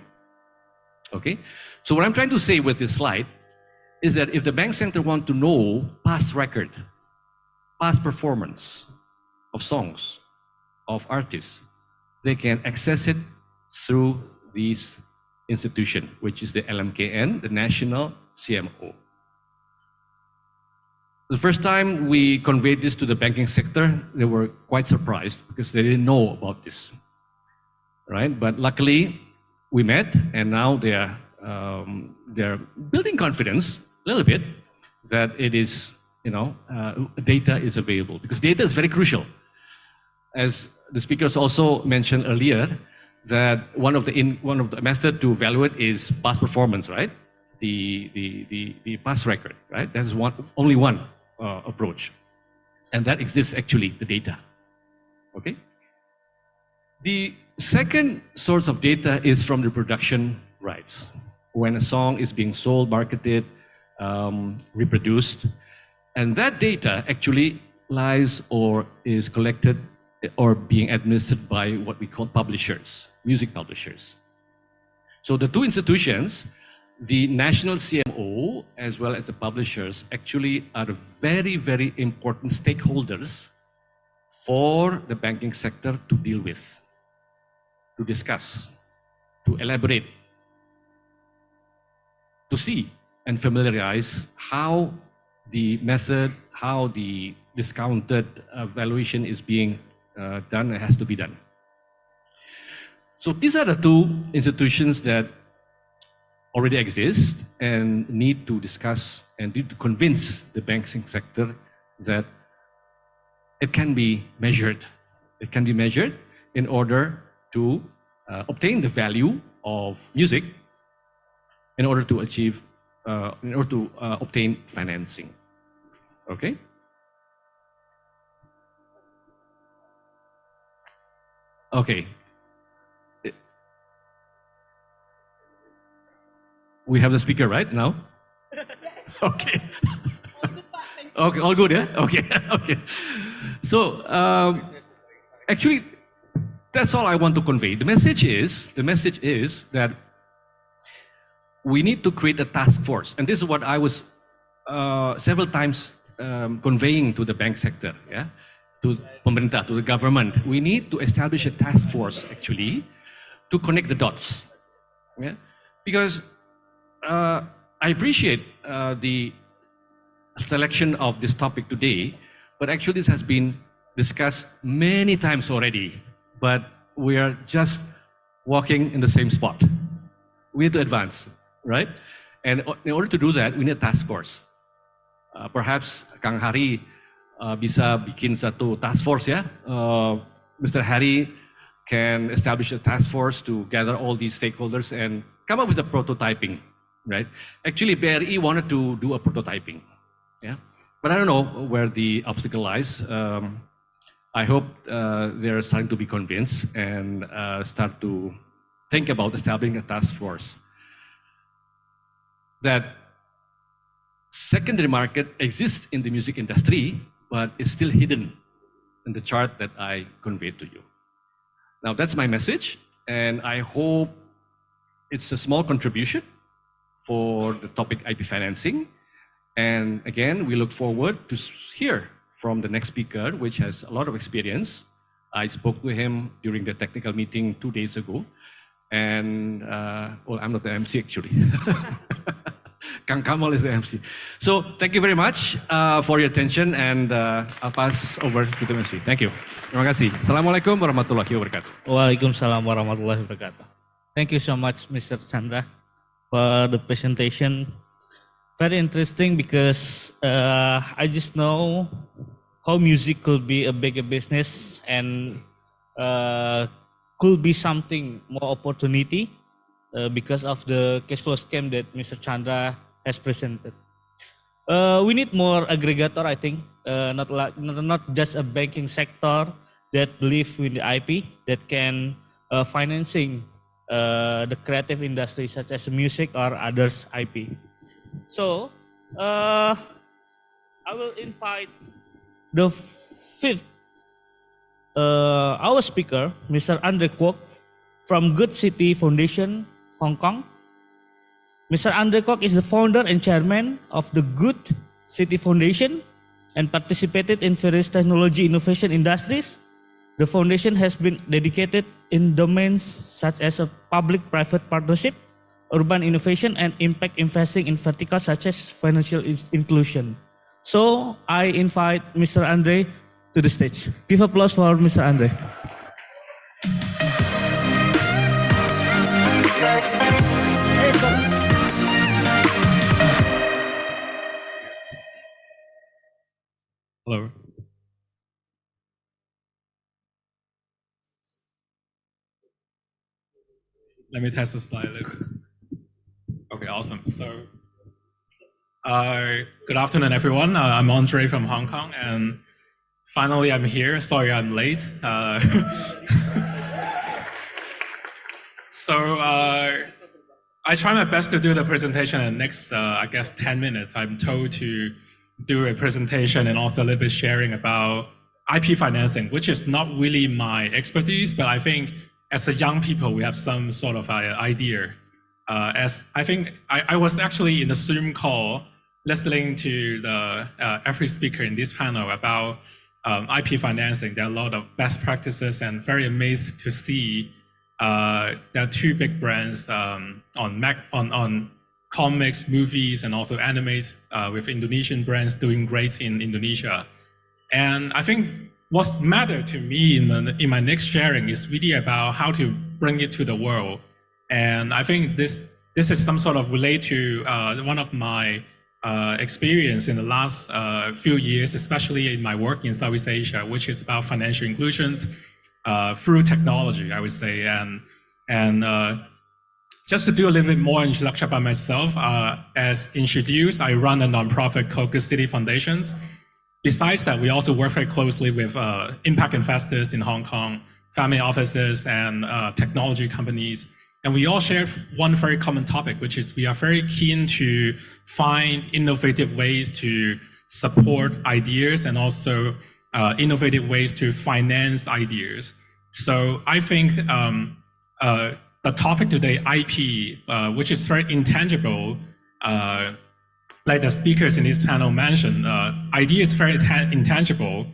Speaker 4: Okay, so what I'm trying to say with this slide is that if the bank center want to know past record, past performance of songs, of artists, they can access it through this institution, which is the LMKN, the National CMO. The first time we conveyed this to the banking sector, they were quite surprised because they didn't know about this, right? But luckily, we met, and now they're building confidence a little bit that it is, data is available, because data is very crucial. As the speakers also mentioned earlier, that one of the method to evaluate is past performance, right? The past record, right? That is only one approach, and that exists actually, the data. Okay. The second source of data is from the production rights. When a song is being sold, marketed, reproduced, and that data actually lies or is collected or being administered by what we call publishers, music publishers. So the two institutions, the national CMO as well as the publishers, actually are very, very important stakeholders for the banking sector to deal with, to discuss, to elaborate, to see and familiarize how the method, how the discounted valuation is being done and has to be done. So these are the two institutions that already exist and need to discuss and need to convince the banking sector that it can be measured. It can be measured in order to obtain the value of music in order to achieve, obtain financing. Okay? Okay. We have the speaker right now? Okay. Okay, all good, yeah? Okay, okay. So, actually, that's all I want to convey. The message is that we need to create a task force. And this is what I was several times conveying to the bank sector, yeah? To pemerintah, to the government. We need to establish a task force, actually, to connect the dots. Yeah? Because I appreciate the selection of this topic today, but actually this has been discussed many times already, but we are just walking in the same spot. We need to advance, right? And in order to do that, we need a task force. Perhaps Kang Hari bisa bikin satu task force ya. Mr. Hari can establish a task force to gather all these stakeholders and come up with a prototyping, right? Actually, BRI wanted to do a prototyping, yeah, but I don't know where the obstacle lies. I hope they're starting to be convinced and start to think about establishing a task force. That secondary market exists in the music industry, but is still hidden in the chart that I conveyed to you. Now that's my message, and I hope it's a small contribution for the topic IP financing. And again, we look forward to hear from the next speaker, which has a lot of experience. I spoke to him during the technical meeting 2 days ago. And, well, I'm not the MC actually. Kang Kamal is the MC. So thank you very much for your attention, and I'll pass over to the MC. Thank you. Terima kasih. Assalamualaikum warahmatullahi wabarakatuh.
Speaker 2: Waalaikumsalam warahmatullahi wabarakatuh. Thank you so much, Mr. Chandra, for the presentation. Very interesting because I just know how music could be a bigger business and could be something more opportunity because of the cash flow scheme that Mr. Chandra has presented. We need more aggregator, I think, not just a banking sector that believe in the IP that can financing the creative industry such as music or others IP. So I will invite the fifth our speaker, Mr. Andre Kwok from Good City Foundation, Hong Kong. Mr. Andre Kwok is the founder and chairman of the Good City Foundation and participated in various technology innovation industries. The foundation has been dedicated in domains such as a public-private partnership, urban innovation, and impact investing in verticals such as financial inclusion. So I invite Mr. Andre to the stage. Give applause for Mr. Andre.
Speaker 5: Hello. Let me test the slide a little bit. Okay, awesome. So, good afternoon, everyone. I'm Andre from Hong Kong, and finally I'm here. Sorry I'm late. So, I try my best to do the presentation in the next, I guess, 10 minutes. I'm told to do a presentation and also a little bit sharing about IP financing, which is not really my expertise, but I think as a young people, we have some sort of idea. As I think I was actually in the Zoom call listening to the every speaker in this panel about IP financing. There are a lot of best practices, and very amazed to see there are two big brands on comics, movies, and also animes with Indonesian brands doing great in Indonesia. And I think what's matter to me in my next sharing is really about how to bring it to the world. And I think this is some sort of relate to one of my experience in the last few years, especially in my work in Southeast Asia, which is about financial inclusions through technology, I would say. And just to do a little bit more introduction about myself, as introduced, I run a nonprofit called Good City Foundations. Besides that, we also work very closely with impact investors in Hong Kong, family offices, and technology companies. And we all share one very common topic, which is we are very keen to find innovative ways to support ideas and also innovative ways to finance ideas. So I think the topic today, IP, which is very intangible, like the speakers in this panel mentioned, idea is very intangible.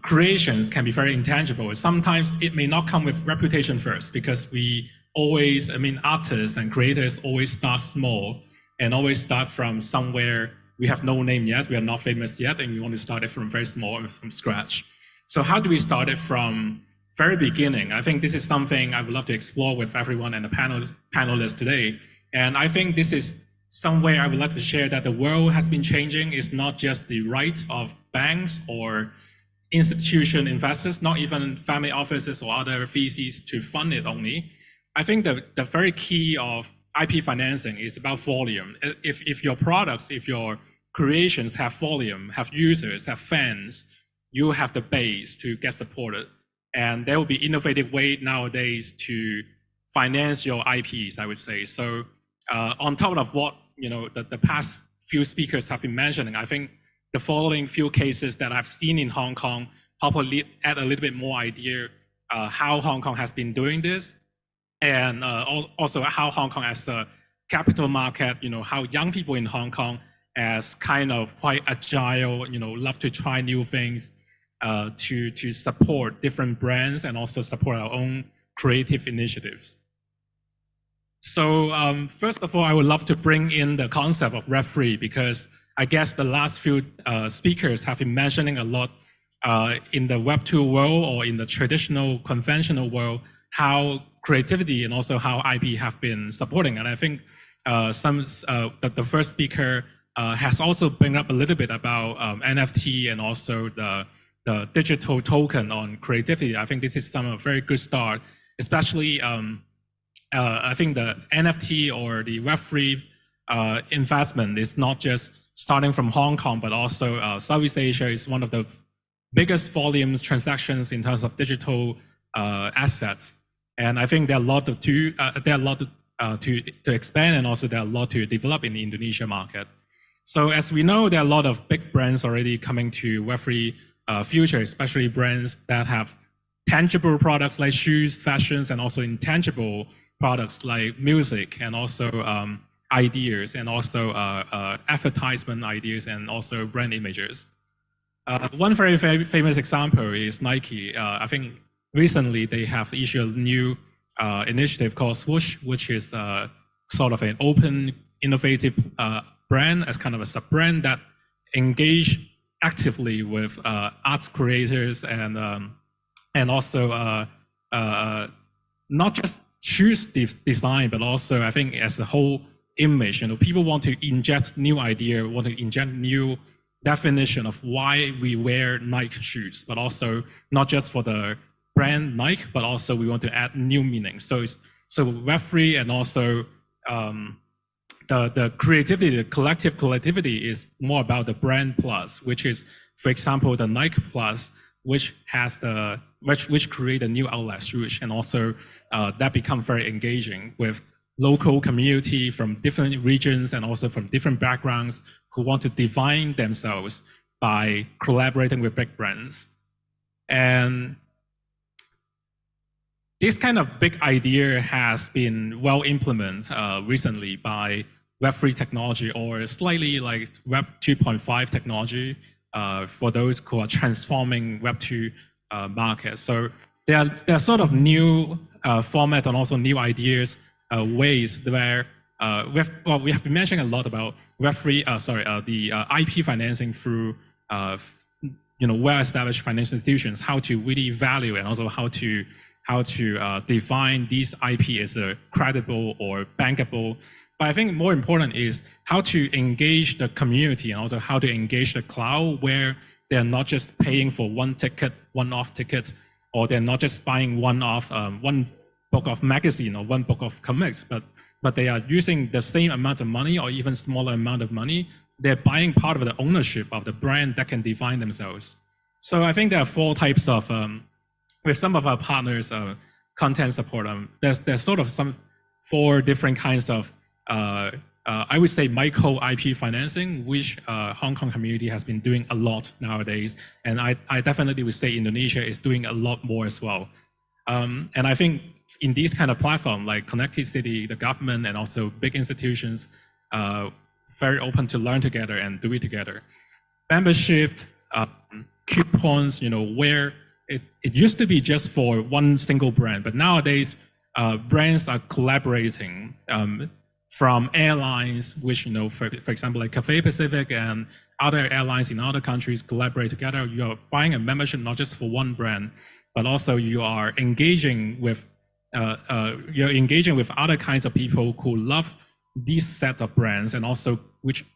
Speaker 5: Creations can be very intangible. Sometimes it may not come with reputation first, because we always, artists and creators always start small and always start from somewhere we have no name yet, we are not famous yet, and we want to start it from very small and from scratch. So how do we start it from very beginning? I think this is something I would love to explore with everyone and the panelists today. And I think this is somewhere I would like to share that the world has been changing. It's not just the right of banks or institution investors, not even family offices or other VCs to fund it only. I think the very key of IP financing is about volume. If your products, if your creations have volume, have users, have fans, you have the base to get supported. And there will be innovative way nowadays to finance your IPs, I would say. So on top of what the past few speakers have been mentioning, I think the following few cases that I've seen in Hong Kong probably add a little bit more idea how Hong Kong has been doing this, and also how Hong Kong as a capital market, how young people in Hong Kong as kind of quite agile, love to try new things, to support different brands and also support our own creative initiatives. So first of all, I would love to bring in the concept of Web3, because I guess the last few speakers have been mentioning a lot in the Web2 world or in the traditional conventional world, how creativity and also how IP have been supporting. And I think the first speaker has also bring up a little bit about NFT and also the digital token on creativity. I think this is some very good start, especially I think the NFT or the Web3 investment is not just starting from Hong Kong, but also Southeast Asia is one of the biggest volumes transactions in terms of digital assets. And I think there are a lot to expand, and also there are a lot to develop in the Indonesia market. So as we know, there are a lot of big brands already coming to Web3 future, especially brands that have tangible products like shoes, fashions, and also intangible products like music, and also ideas, and also advertisement ideas, and also brand images. One very famous example is Nike. I think recently they have issued a new initiative called Swoosh, which is sort of an open, innovative brand as kind of a sub-brand that engage actively with arts creators and also not just choose design, but also I think as a whole image. People want to inject new idea, want to inject new definition of why we wear Nike shoes, but also not just for the brand Nike, but also we want to add new meaning. So Web3 and also the creativity, the collective collectivity is more about the brand plus, which is, for example, the Nike plus, which has which create a new outlet, Swoosh, and also that become very engaging with local community from different regions and also from different backgrounds who want to define themselves by collaborating with big brands. And this kind of big idea has been well implemented recently by Web3 technology, or slightly like Web 2.5 technology for those who are transforming Web 2 market. So there are sort of new format and also new ideas, ways where we have been mentioning a lot about Web3, the IP financing through well-established financial institutions, how to really value and also how to define these IP as a credible or bankable. But I think more important is how to engage the community and also how to engage the cloud where they're not just paying for one ticket, one-off ticket, or they're not just buying one book of magazine or one book of comics, but they are using the same amount of money or even smaller amount of money. They're buying part of the ownership of the brand that can define themselves. So I think there are 4 types of, with some of our partners, content support, there's sort of some 4 different kinds of, I would say micro IP financing, which Hong Kong community has been doing a lot nowadays. And I definitely would say Indonesia is doing a lot more as well. And I think in these kind of platform like ConnectiCity, the government and also big institutions, very open to learn together and do it together. Membership, coupons, where it used to be just for one single brand, but nowadays brands are collaborating from airlines, which, for example, like Cathay Pacific and other airlines in other countries collaborate together. You're buying a membership not just for one brand, but also you are engaging with other kinds of people who love these set of brands and also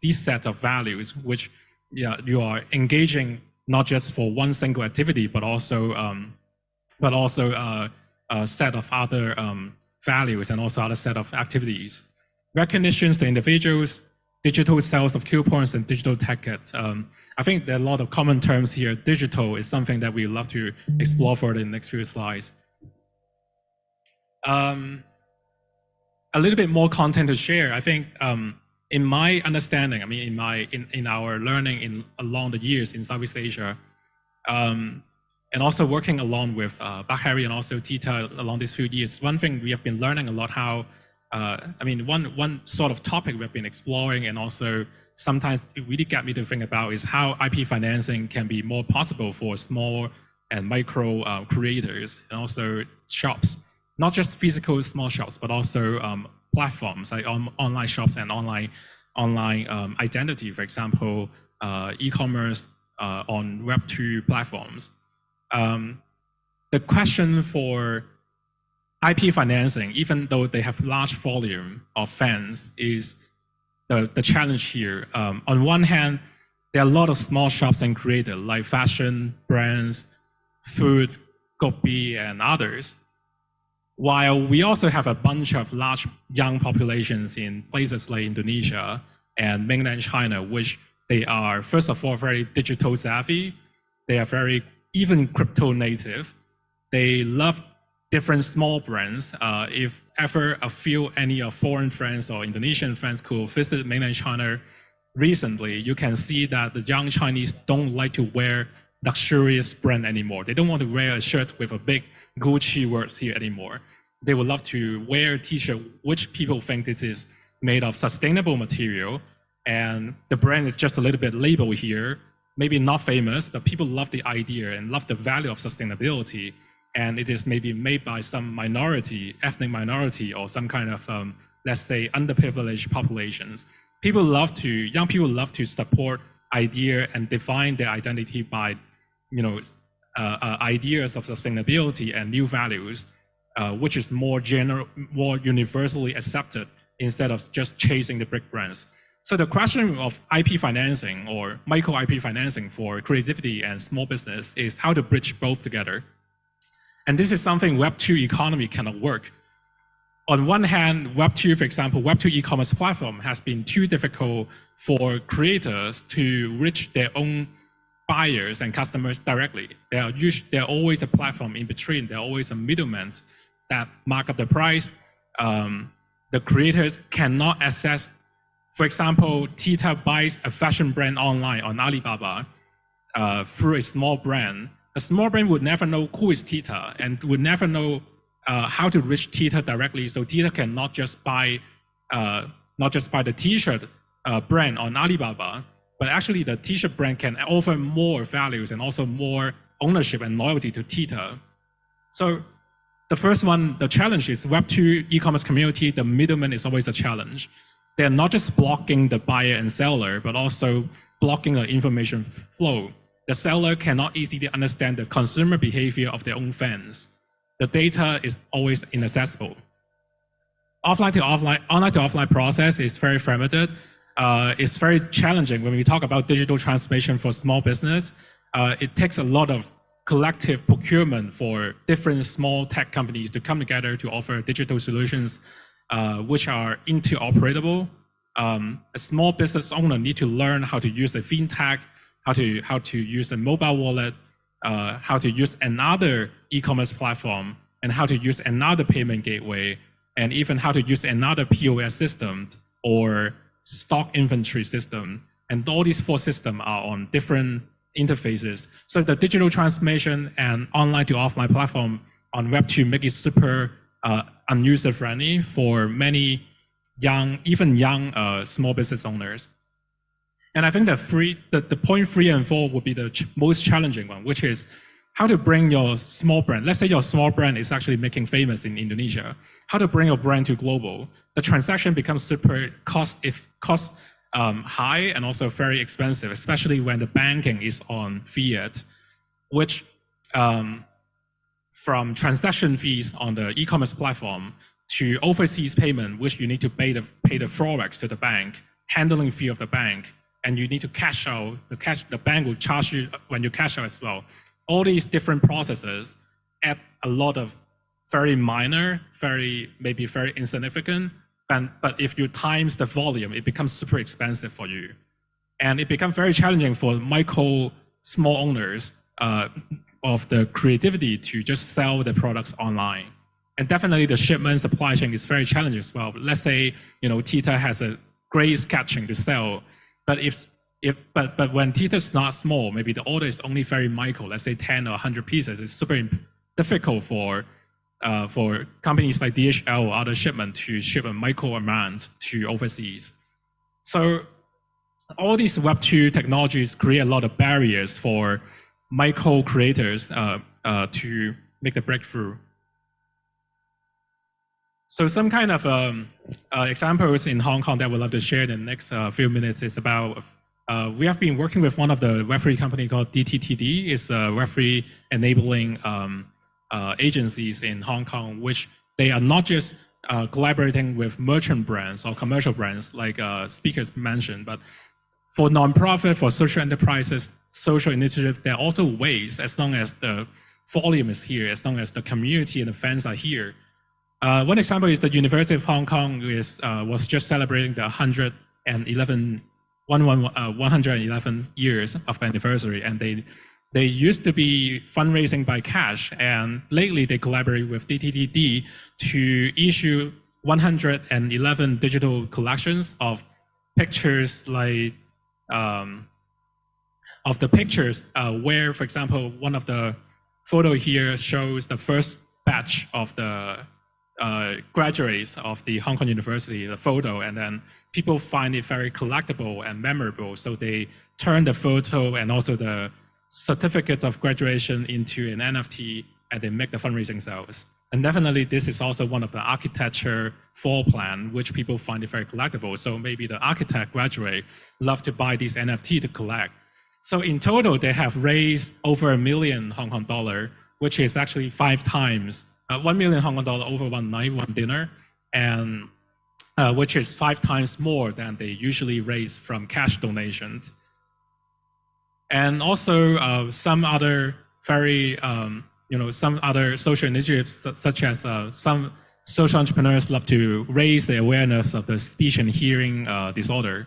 Speaker 5: these set of values, which you are engaging not just for one single activity, but also a set of other values and also other set of activities. Recognitions to individuals, digital sales of coupons and digital tickets. I think there are a lot of common terms here. Digital is something that we love to explore further in the next few slides. A little bit more content to share. I think in my understanding, in our learning along the years in Southeast Asia, and also working along with Bak Harry and also Tita along these few years, one thing we have been learning a lot how, one sort of topic we've been exploring and also sometimes it really got me to think about is how IP financing can be more possible for small and micro creators and also shops. Not just physical small shops, but also platforms like online shops and online identity, for example, e-commerce on Web2 platforms. The question for IP financing, even though they have large volume of fans, is the challenge here. On one hand, there are a lot of small shops and creators like fashion, brands, food, kopi, and others. While we also have a bunch of large young populations in places like Indonesia and mainland China, which they are, first of all, very digital savvy. They are very, even crypto native. They love different small brands. If ever any of foreign friends or Indonesian friends could visit mainland China recently, you can see that the young Chinese don't like to wear luxurious brand anymore. They don't want to wear a shirt with a big Gucci words here anymore. They would love to wear a t-shirt which people think this is made of sustainable material, and the brand is just a little bit labeled here, maybe not famous, but people love the idea and love the value of sustainability, and it is maybe made by some minority, ethnic minority, or some kind of, let's say, underprivileged populations. Young people love to support idea and define their identity by, ideas of sustainability and new values, which is more universally accepted instead of just chasing the big brands. So the question of IP financing or micro IP financing for creativity and small business is how to bridge both together. And this is something Web2 economy cannot work. On one hand, Web2, for example, Web2 e-commerce platform has been too difficult for creators to reach their own buyers and customers directly. There are always a platform in between. There are always a middleman that mark up the price. The creators cannot access. For example, Tita buys a fashion brand online on Alibaba through a small brand. A small brand would never know who is Tita and would never know how to reach Tita directly. So Tita can not just buy the T-shirt brand on Alibaba, but actually the T-shirt brand can offer more values and also more ownership and loyalty to Tita. So the first one, the challenge is Web2 e-commerce community, the middleman is always a challenge. They're not just blocking the buyer and seller, but also blocking the information flow. The seller cannot easily understand the consumer behavior of their own fans. The data is always inaccessible. online to offline process is very fragmented. It's very challenging when we talk about digital transformation for small business. It takes a lot of collective procurement for different small tech companies to come together to offer digital solutions which are interoperable. A small business owner need to learn how to use a fintech, how to use a mobile wallet, how to use another e-commerce platform, and how to use another payment gateway, and even how to use another POS system or stock inventory system. And all these four systems are on different interfaces. So the digital transformation and online to offline platform on Web2 make it super unuser friendly for many young small business owners. And I think the point 3 and 4 would be the most challenging one, which is how to bring your small brand. Let's say your small brand is actually making famous in Indonesia. How to bring your brand to global. The transaction becomes super cost high and also very expensive, especially when the banking is on fiat, which from transaction fees on the e-commerce platform to overseas payment, which you need to pay the forex to the bank, handling fee of the bank, and you need to cash out, the bank will charge you when you cash out as well. All these different processes add a lot of very minor, maybe very insignificant, but if you times the volume, it becomes super expensive for you. And it becomes very challenging for micro small owners of the creativity to just sell the products online. And definitely the shipment supply chain is very challenging as well. Let's say, Tita has a great sketching to sell, but but when Tita's not small, maybe the order is only very micro, let's say 10 or 100 pieces, it's super difficult for companies like DHL or other shipment to ship a micro amount to overseas. So all these Web2 technologies create a lot of barriers for micro creators to make the breakthrough. So some kind of examples in Hong Kong that we'd love to share in the next few minutes is about, we have been working with one of the Web3 company called DTTD. It's a Web3 enabling agencies in Hong Kong, which they are not just collaborating with merchant brands or commercial brands like speakers mentioned, but for nonprofit, for social enterprises, social initiatives, there are also ways, as long as the volume is here, as long as the community and the fans are here. One example is the University of Hong Kong was just celebrating the 111 years of anniversary, and they used to be fundraising by cash, and lately they collaborate with DTTD to issue 111 digital collections of pictures like where, for example, one of the photo here shows the first batch of the graduates of the Hong Kong University, the photo, and then people find it very collectible and memorable, so they turn the photo and also the certificate of graduation into an NFT, and they make the fundraising sales. And definitely this is also one of the architecture floor plan, which people find it very collectible. So maybe the architect graduate love to buy these NFT to collect. So in total, they have raised over $1 million Hong Kong dollar, which is actually 5 times, 1 million Hong Kong dollar over one night, one dinner, and which is 5 times more than they usually raise from cash donations. And also some other some other social initiatives, such as some social entrepreneurs love to raise the awareness of the speech and hearing disorder.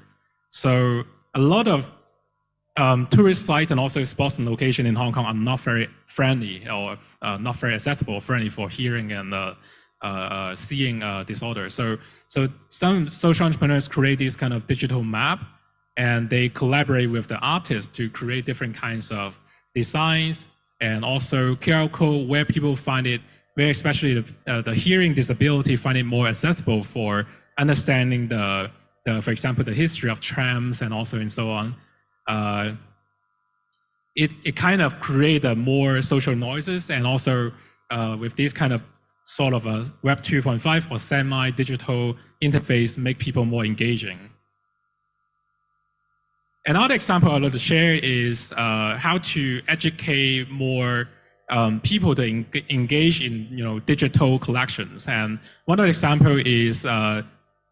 Speaker 5: So a lot of tourist sites and also sports and location in Hong Kong are not very friendly or not very accessible, friendly for hearing and seeing disorder. So some social entrepreneurs create this kind of digital map, and they collaborate with the artists to create different kinds of designs and also QR code where people find it, where especially the hearing disability find it more accessible for understanding for example, the history of trams and also and so on. It kind of create a more social noises, and also with this kind of sort of a Web 2.5 or semi-digital interface make people more engaging. Another example I'd like to share is how to educate more people to engage in digital collections. And one example is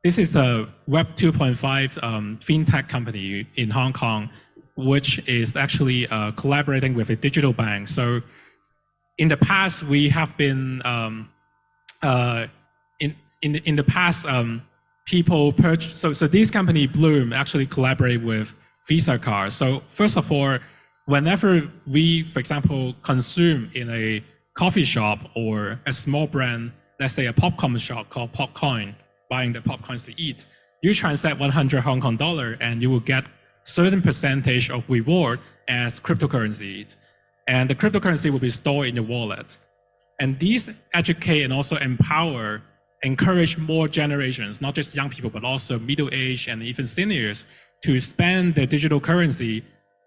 Speaker 5: this is a Web 2.5 fintech company in Hong Kong, which is actually collaborating with a digital bank. So in the past, we have been in the past people purchase. So this company Bloom actually collaborate with Visa cards. So first of all, whenever we, for example, consume in a coffee shop or a small brand, let's say a popcorn shop called Popcorn, buying the popcorns to eat, you transact 100 Hong Kong dollar and you will get certain percentage of reward as cryptocurrency. And the cryptocurrency will be stored in your wallet. And these educate and also empower, encourage more generations, not just young people, but also middle-aged and even seniors to spend their digital currency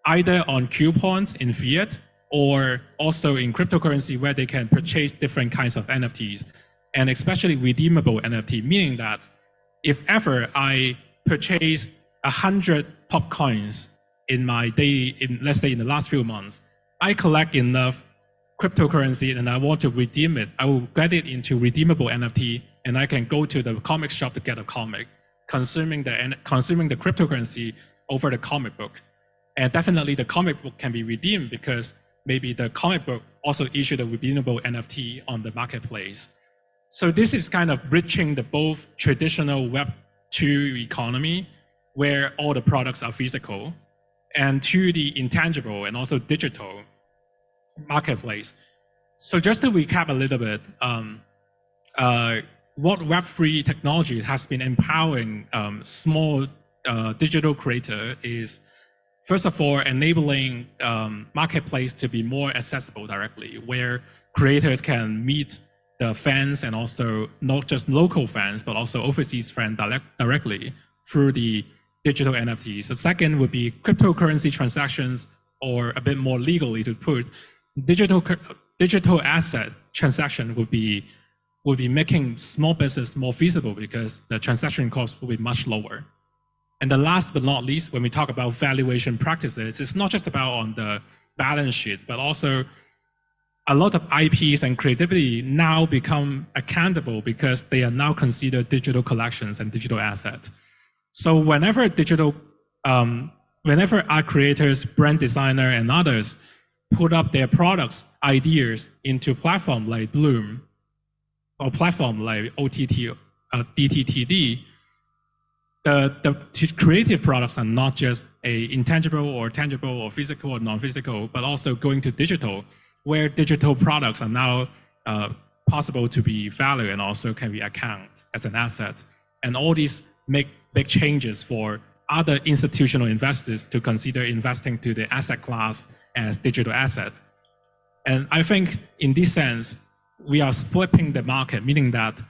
Speaker 5: either on coupons in fiat or also in cryptocurrency where they can purchase different kinds of NFTs, and especially redeemable NFT, meaning that if ever I purchase 100 popcoins in my daily, let's say in the last few months, I collect enough cryptocurrency and I want to redeem it, I will get it into redeemable NFT and I can go to the comic shop to get a comic, consuming the cryptocurrency over the comic book. And definitely the comic book can be redeemed because maybe the comic book also issued a redeemable NFT on the marketplace. So this is kind of bridging the both traditional Web 2 economy, where all the products are physical, and to the intangible and also digital marketplace. So just to recap a little bit, what Web3 technology has been empowering small digital creator is, first of all, enabling marketplace to be more accessible directly, where creators can meet the fans and also not just local fans, but also overseas fans directly through the digital NFTs. The second would be cryptocurrency transactions, or a bit more legally to put, digital asset transaction would be making small business more feasible because the transaction cost will be much lower. And the last but not least, when we talk about valuation practices, it's not just about on the balance sheet, but also a lot of IPs and creativity now become accountable because they are now considered digital collections and digital assets. So whenever our creators, brand designer, and others put up their products, ideas into platform like Bloom or platform like OTT, DTTD, the creative products are not just a intangible or tangible or physical or non-physical, but also going to digital, where digital products are now possible to be valued and also can be accounted as an asset. And all these make big changes for other institutional investors to consider investing to the asset class as digital asset. And I think in this sense, we are flipping the market, meaning that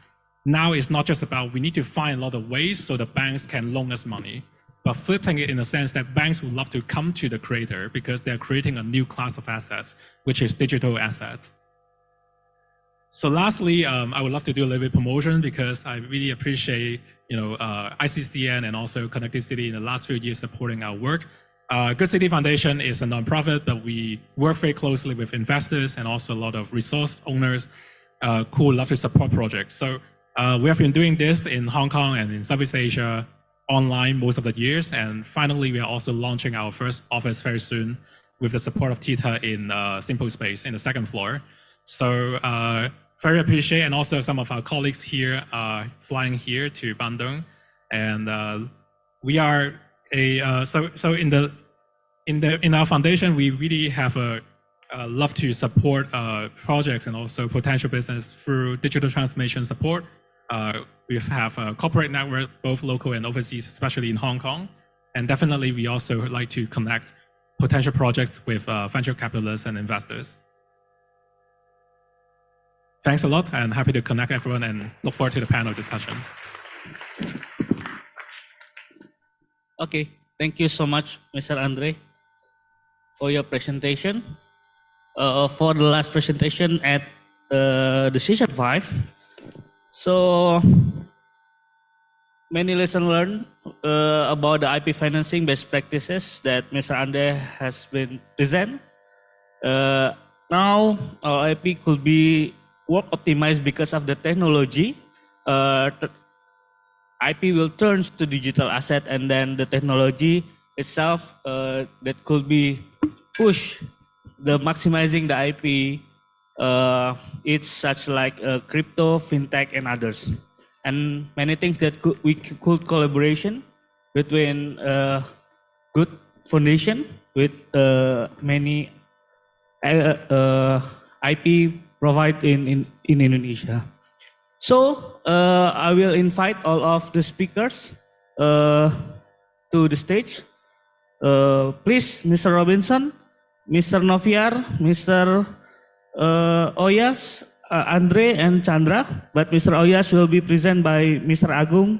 Speaker 5: now it's not just about we need to find a lot of ways so the banks can loan us money, but flipping it in the sense that banks would love to come to the creator because they're creating a new class of assets, which is digital assets. So lastly, I would love to do a little bit promotion because I really appreciate ICCN and also ConnectiCity in the last few years supporting our work. Good City Foundation is a nonprofit, but we work very closely with investors and also a lot of resource owners who love to support projects. So we have been doing this in Hong Kong and in Southeast Asia online most of the years. And finally, we are also launching our first office very soon with the support of Tita in Simple Space in the second floor. So very appreciate, and also some of our colleagues here are flying here to Bandung. And we are in our foundation, we really have love to support projects and also potential business through digital transformation support. We have a corporate network, both local and overseas, especially in Hong Kong. And definitely, we also like to connect potential projects with venture capitalists and investors. Thanks a lot, and happy to connect everyone and look forward to the panel discussions.
Speaker 2: Okay, thank you so much, Mr. Andre, for your presentation. For the last presentation at the session 5, so many lessons learned about the IP financing best practices that Mr. Andre has been present. now our IP could be work optimized because of the technology. IP will turn to digital asset, and then the technology itself that could be push the maximizing the IP. It's such like crypto, fintech, and others, and many things that could collaboration between good foundation with many IP provide in Indonesia. So I will invite all of the speakers to the stage. Please, Mr. Robinson, Mr. Noviar, Mr. Oyas, Andre, and Chandra. But Mr. Oyas will be presented by Mr. Agung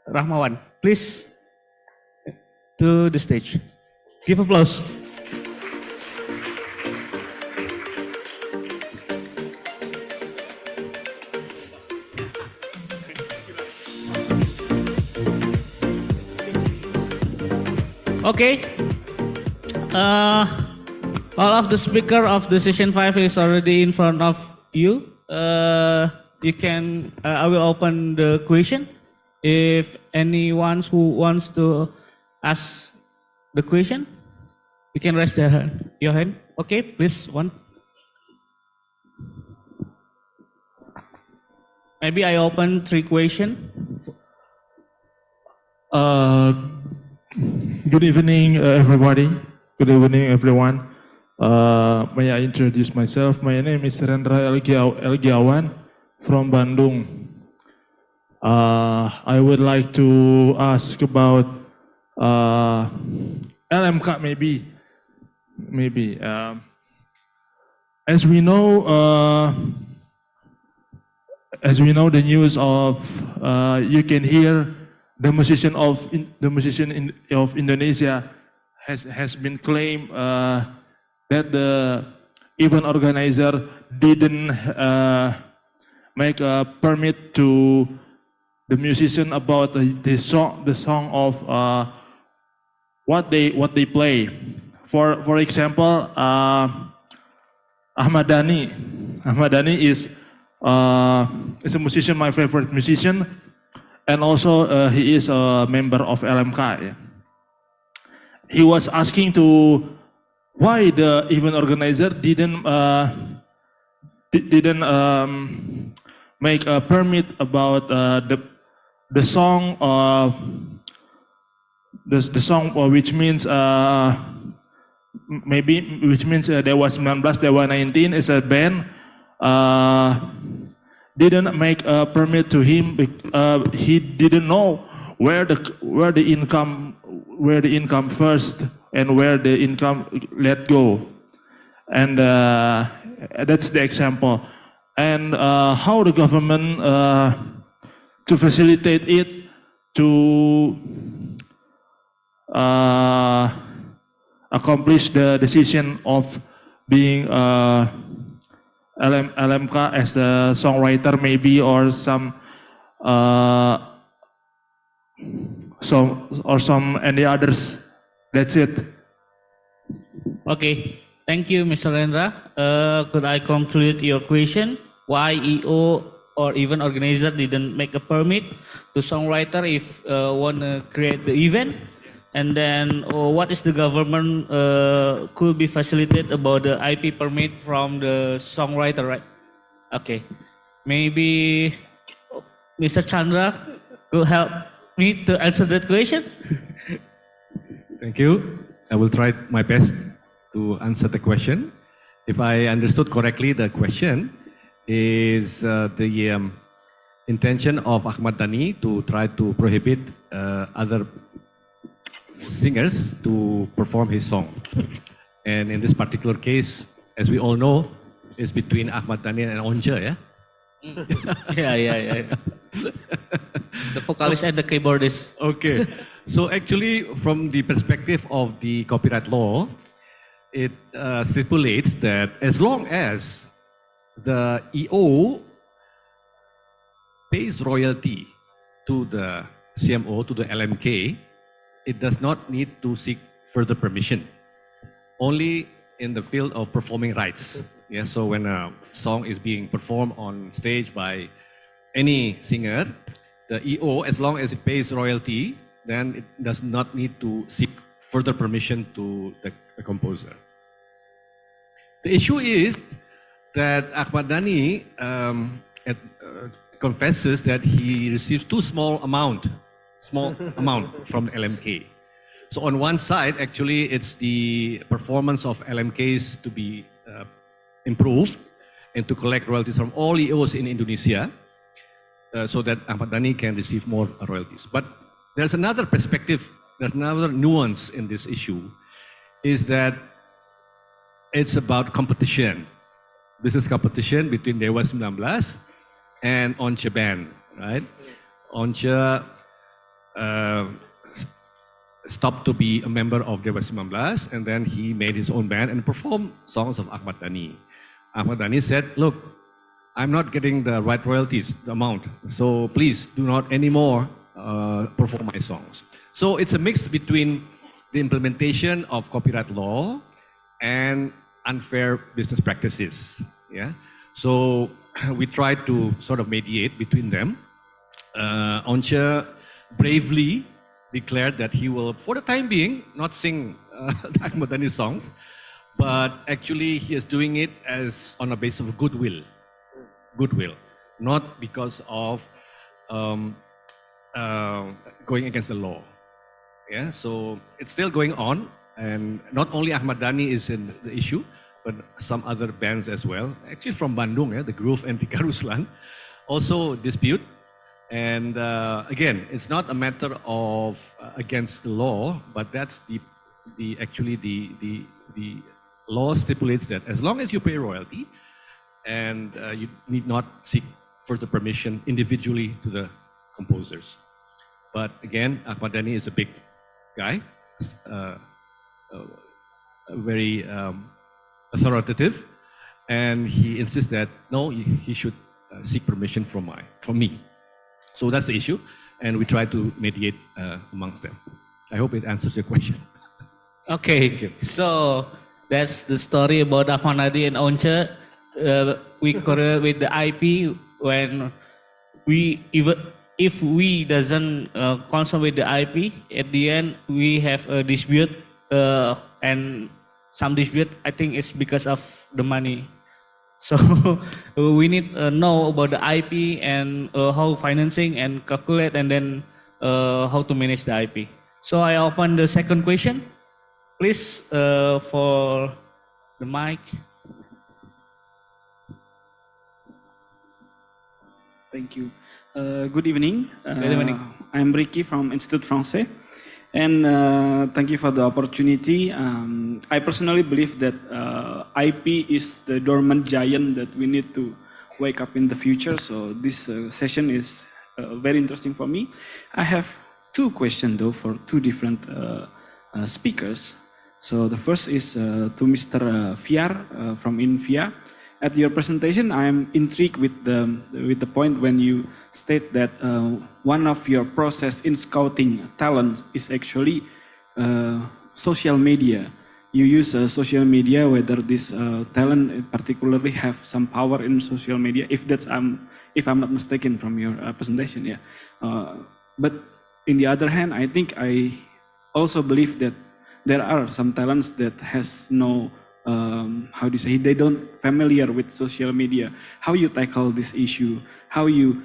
Speaker 2: Rahmawan. Please, to the stage. Give applause. Okay. All of the speaker of the session 5 is already in front of you. You can. I will open the question. If anyone who wants to ask the question, you can raise your hand. Okay, please, one. Maybe I open 3 questions.
Speaker 6: Good evening, everybody. Good evening, everyone. May I introduce myself? My name is Rendra Elgiawan from Bandung. I would like to ask about LMK, maybe. As we know, the news of you can hear the musician of Indonesia has been claimed that the event organizer didn't make a permit to the musician about the song of what they play. For example, Ahmad Dhani is a musician, my favorite musician, and also he is a member of LMK. He was asking to why the event organizer didn't make a permit about the song which means which means Dewa 19, Dewa 19 is a band. Didn't make a permit to him. He didn't know where the income first and where the income let go, and that's the example. And how the government to facilitate it to accomplish the decision of being LMK as a songwriter, maybe, or some any others. That's it.
Speaker 2: Okay, thank you, Mr. Rendra. Could I conclude your question? Why EO or event organizer didn't make a permit to songwriter if want to create the event? And then what is the government could be facilitated about the IP permit from the songwriter, right? Okay, maybe Mr. Chandra could help me to answer that question.
Speaker 4: Thank you. I will try my best to answer the question. If I understood correctly, the question is the intention of Ahmad Dhani to try to prohibit other singers to perform his song. And in this particular case, as we all know, is between Ahmad Dhani and Once, yeah?
Speaker 2: Yeah. The vocalist and the keyboardist.
Speaker 4: Okay. So actually, from the perspective of the copyright law, it stipulates that as long as the EO pays royalty to the CMO, to the LMK, it does not need to seek further permission. Only in the field of performing rights. Yeah, so when a song is being performed on stage by any singer, the EO, as long as it pays royalty, then it does not need to seek further permission to the composer. The issue is that Ahmad Dhani confesses that he receives too small amount from the LMK. So on one side, actually, it's the performance of LMKs to be improved and to collect royalties from all EOs in Indonesia, so that Ahmad Dhani can receive more royalties. But there's another perspective, there's another nuance in this issue, is that it's about competition, business competition between Dewa 19 and Once Band, right? Once stopped to be a member of Dewa 19, and then he made his own band and performed songs of Ahmad Dhani. Ahmad Dhani said, look, I'm not getting the right royalties, the amount, so please do not anymore perform my songs. So it's a mix between the implementation of copyright law and unfair business practices. Yeah, so we tried to sort of mediate between them. Once bravely declared that he will, for the time being, not sing Ahmad Dhani songs, but actually he is doing it as on a basis of goodwill, not because of going against the law. Yeah, so it's still going on, and not only Ahmad Dhani is in the issue, but some other bands as well. Actually from Bandung, the Groove and Tika Ruslan also dispute. And again, it's not a matter of against the law, but that's the law stipulates that as long as you pay royalty, and you need not seek further permission individually to the composers. But again, Ahmad Dhani is a big guy, very authoritative, and he insists that no, he should seek permission from me. So that's the issue, and we try to mediate amongst them. I hope it answers your question.
Speaker 2: Okay, so that's the story about Ahmad Dhani and Once. We correlate with the IP when if we doesn't consult with the IP, at the end we have a dispute, and some dispute I think is because of the money. So we need know about the IP and how financing and calculate, and then how to manage the IP. So I open the second question, please, for the mic.
Speaker 7: Thank you. Good evening.
Speaker 2: Good evening.
Speaker 7: I'm Ricky from Institut Français. And thank you for the opportunity. I personally believe that IP is the dormant giant that we need to wake up in the future. So this session is very interesting for me. I have two questions though for two different speakers. So the first is to Mr. Fiar from Invia. At your presentation, I'm intrigued with the point when you state that one of your process in scouting talent is actually social media. You use social media, whether this talent particularly have some power in social media. If I'm not mistaken from your presentation, yeah. But in the other hand, I think I also believe that there are some talents that has no how do you say, they don't familiar with social media. How you tackle this issue? How you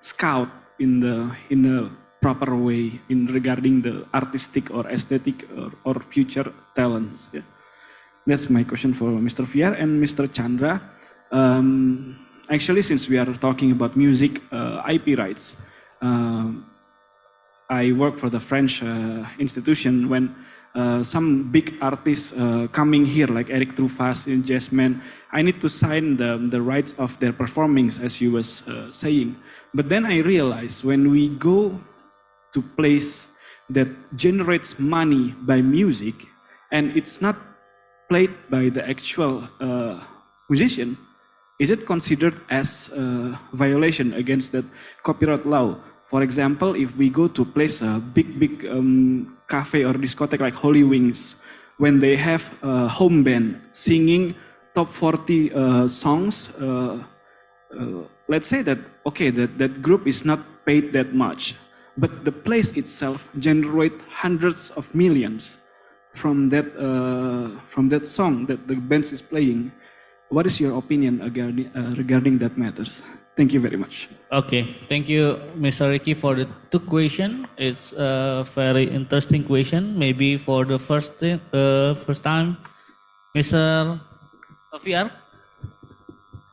Speaker 7: scout in the proper way in regarding the artistic or aesthetic or future talents? Yeah. That's my question for Mr. Fiar and Mr. Chandra. Actually, since we are talking about music IP rights, I work for the French institution when some big artists coming here, like Eric Truffaz and Jasmine, I need to sign the rights of their performings, as you was saying. But then I realized when we go to place that generates money by music, and it's not played by the actual musician, is it considered as a violation against that copyright law? For example, if we go to place a big cafe or discotheque like Holy Wings, when they have a home band singing top 40 songs, let's say that, okay, that group is not paid that much, but the place itself generate hundreds of millions from that song that the band is playing. What is your opinion regarding that matters? Thank you very much.
Speaker 2: Okay, thank you, Mr. Ricky, for the two question. It's a very interesting question. Maybe for the first time, Mr. VR.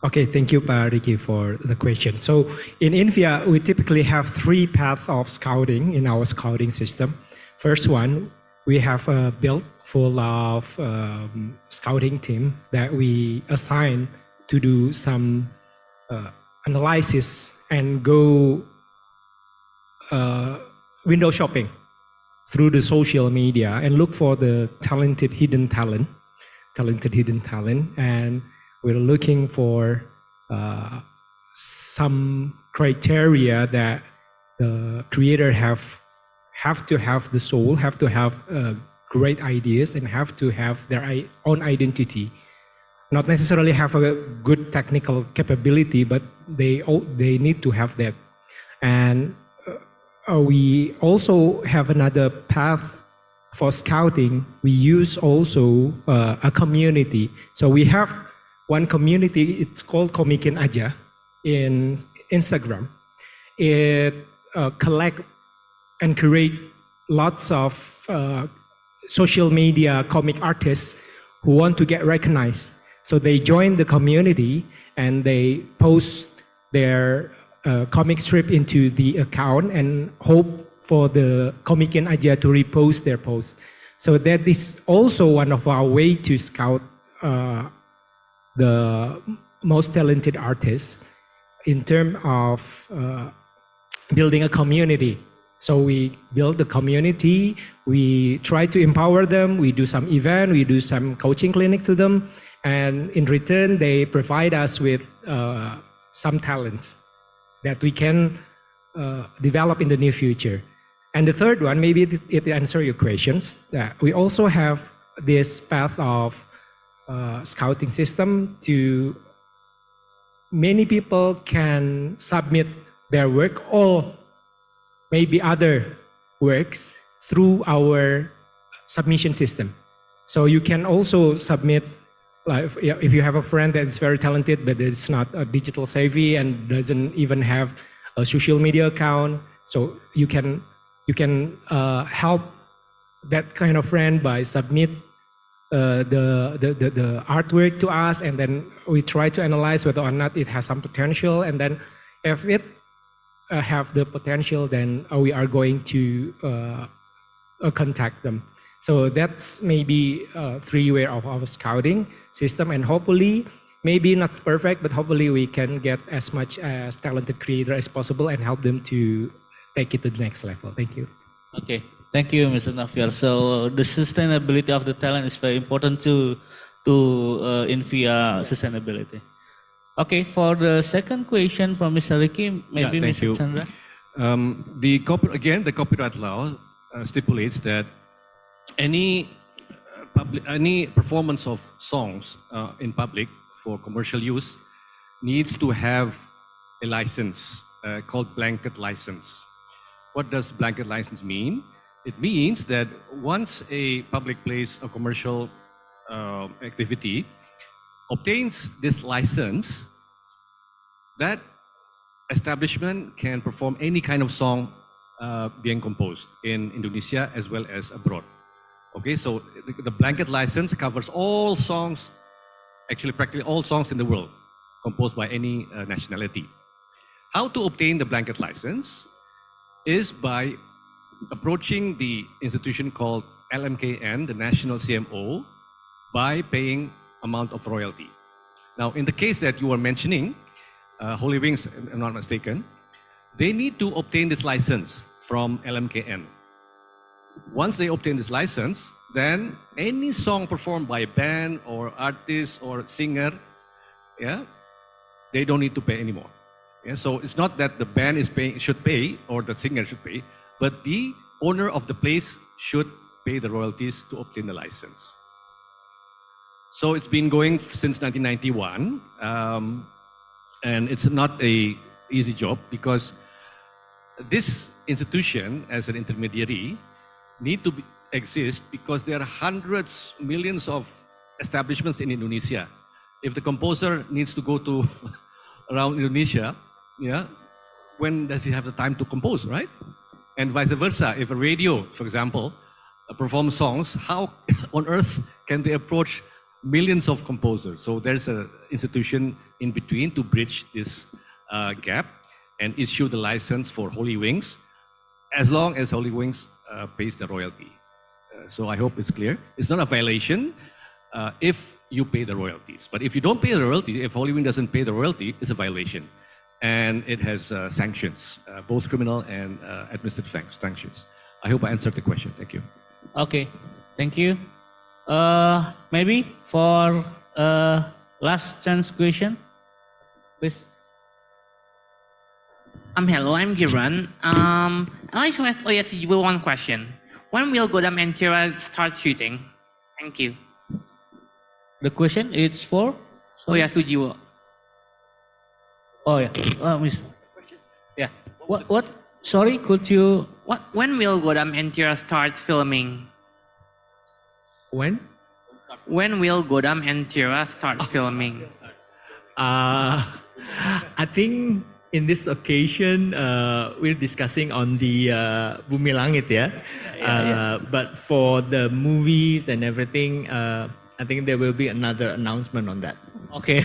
Speaker 1: Okay, thank you, Pak Ricky, for the question. So in India, we typically have three paths of scouting in our scouting system. First one, we have a build full of scouting team that we assign to do some analysis and go window shopping through the social media and look for the talented hidden talent, and we're looking for some criteria that the creator have to have the soul, have to have great ideas, and have to have their own identity. Not necessarily have a good technical capability, but they need to have that. And we also have another path for scouting. We use also a community. So we have one community, it's called Komikin Aja in Instagram. It collect and create lots of social media comic artists who want to get recognized. So they join the community and they post their comic strip into the account and hope for the Komikin Aja to repost their post. So that is also one of our way to scout the most talented artists in terms of building a community. So we build the community, we try to empower them, we do some event, we do some coaching clinic to them, and in return they provide us with some talents that we can develop in the near future. And the third one, maybe it answers your questions, that we also have this path of scouting system to many people can submit their work or maybe other works through our submission system. So you can also submit, like if you have a friend that is very talented but is not a digital savvy and doesn't even have a social media account, so you can help that kind of friend by submit the artwork to us, and then we try to analyze whether or not it has some potential, and then if it have the potential, then we are going to contact them. So that's maybe three way of our scouting system, and hopefully, maybe not perfect, but hopefully we can get as much as talented creator as possible and help them to take it to the next level. Thank you.
Speaker 2: Okay, thank you, Mr. Nafiar. So the sustainability of the talent is very important to Invia sustainability. Okay, for the second question from Mr. Ricky, maybe
Speaker 4: thank
Speaker 2: Mr.
Speaker 4: you.
Speaker 2: Chandra.
Speaker 4: The copyright law stipulates that any performance of songs in public for commercial use needs to have a license called blanket license. What does blanket license mean? It means that once a public place or commercial activity obtains this license, that establishment can perform any kind of song being composed in Indonesia as well as abroad. Okay, so the blanket license covers all songs, actually practically all songs in the world composed by any nationality. How to obtain the blanket license is by approaching the institution called LMKN, the National CMO, by paying amount of royalty. Now, in the case that you were mentioning, Holy Wings, if I'm not mistaken, they need to obtain this license from LMKN. Once they obtain this license, then any song performed by a band or artist or singer, they don't need to pay anymore. So it's not that the band should pay or the singer should pay, but the owner of the place should pay the royalties to obtain the license. So it's been going since 1991, and it's not a easy job because this institution, as an intermediary, need to exist because there are hundreds, millions of establishments in Indonesia. If the composer needs to go to around Indonesia, yeah, when does he have the time to compose, right? And vice versa. If a radio, for example, performs songs, how on earth can they approach millions of composers? So there's an institution in between to bridge this gap and issue the license for Holy Wings, as long as Holy Wings pays the royalty. So I hope it's clear. It's not a violation if you pay the royalties. But if you don't pay the royalty, if Holy Wing doesn't pay the royalty, it's a violation. And it has sanctions, both criminal and administrative sanctions. I hope I answered the question. Thank you.
Speaker 2: Okay, thank you. Maybe for last chance question, please.
Speaker 8: Hello, I'm Giran. I'd like to ask OSU one question. When will Godam and Tira start shooting? Thank you.
Speaker 2: The question is for? Sorry.
Speaker 8: Oyasujiwo.
Speaker 2: Oh yeah, Miss. Yeah. What? Sorry, could you?
Speaker 8: When will Godam and Tira start filming?
Speaker 9: When?
Speaker 8: When will Godam and Tira start filming?
Speaker 9: I think in this occasion we're discussing on the Bumi Langit, yeah. But for the movies and everything, I think there will be another announcement on that.
Speaker 2: Okay.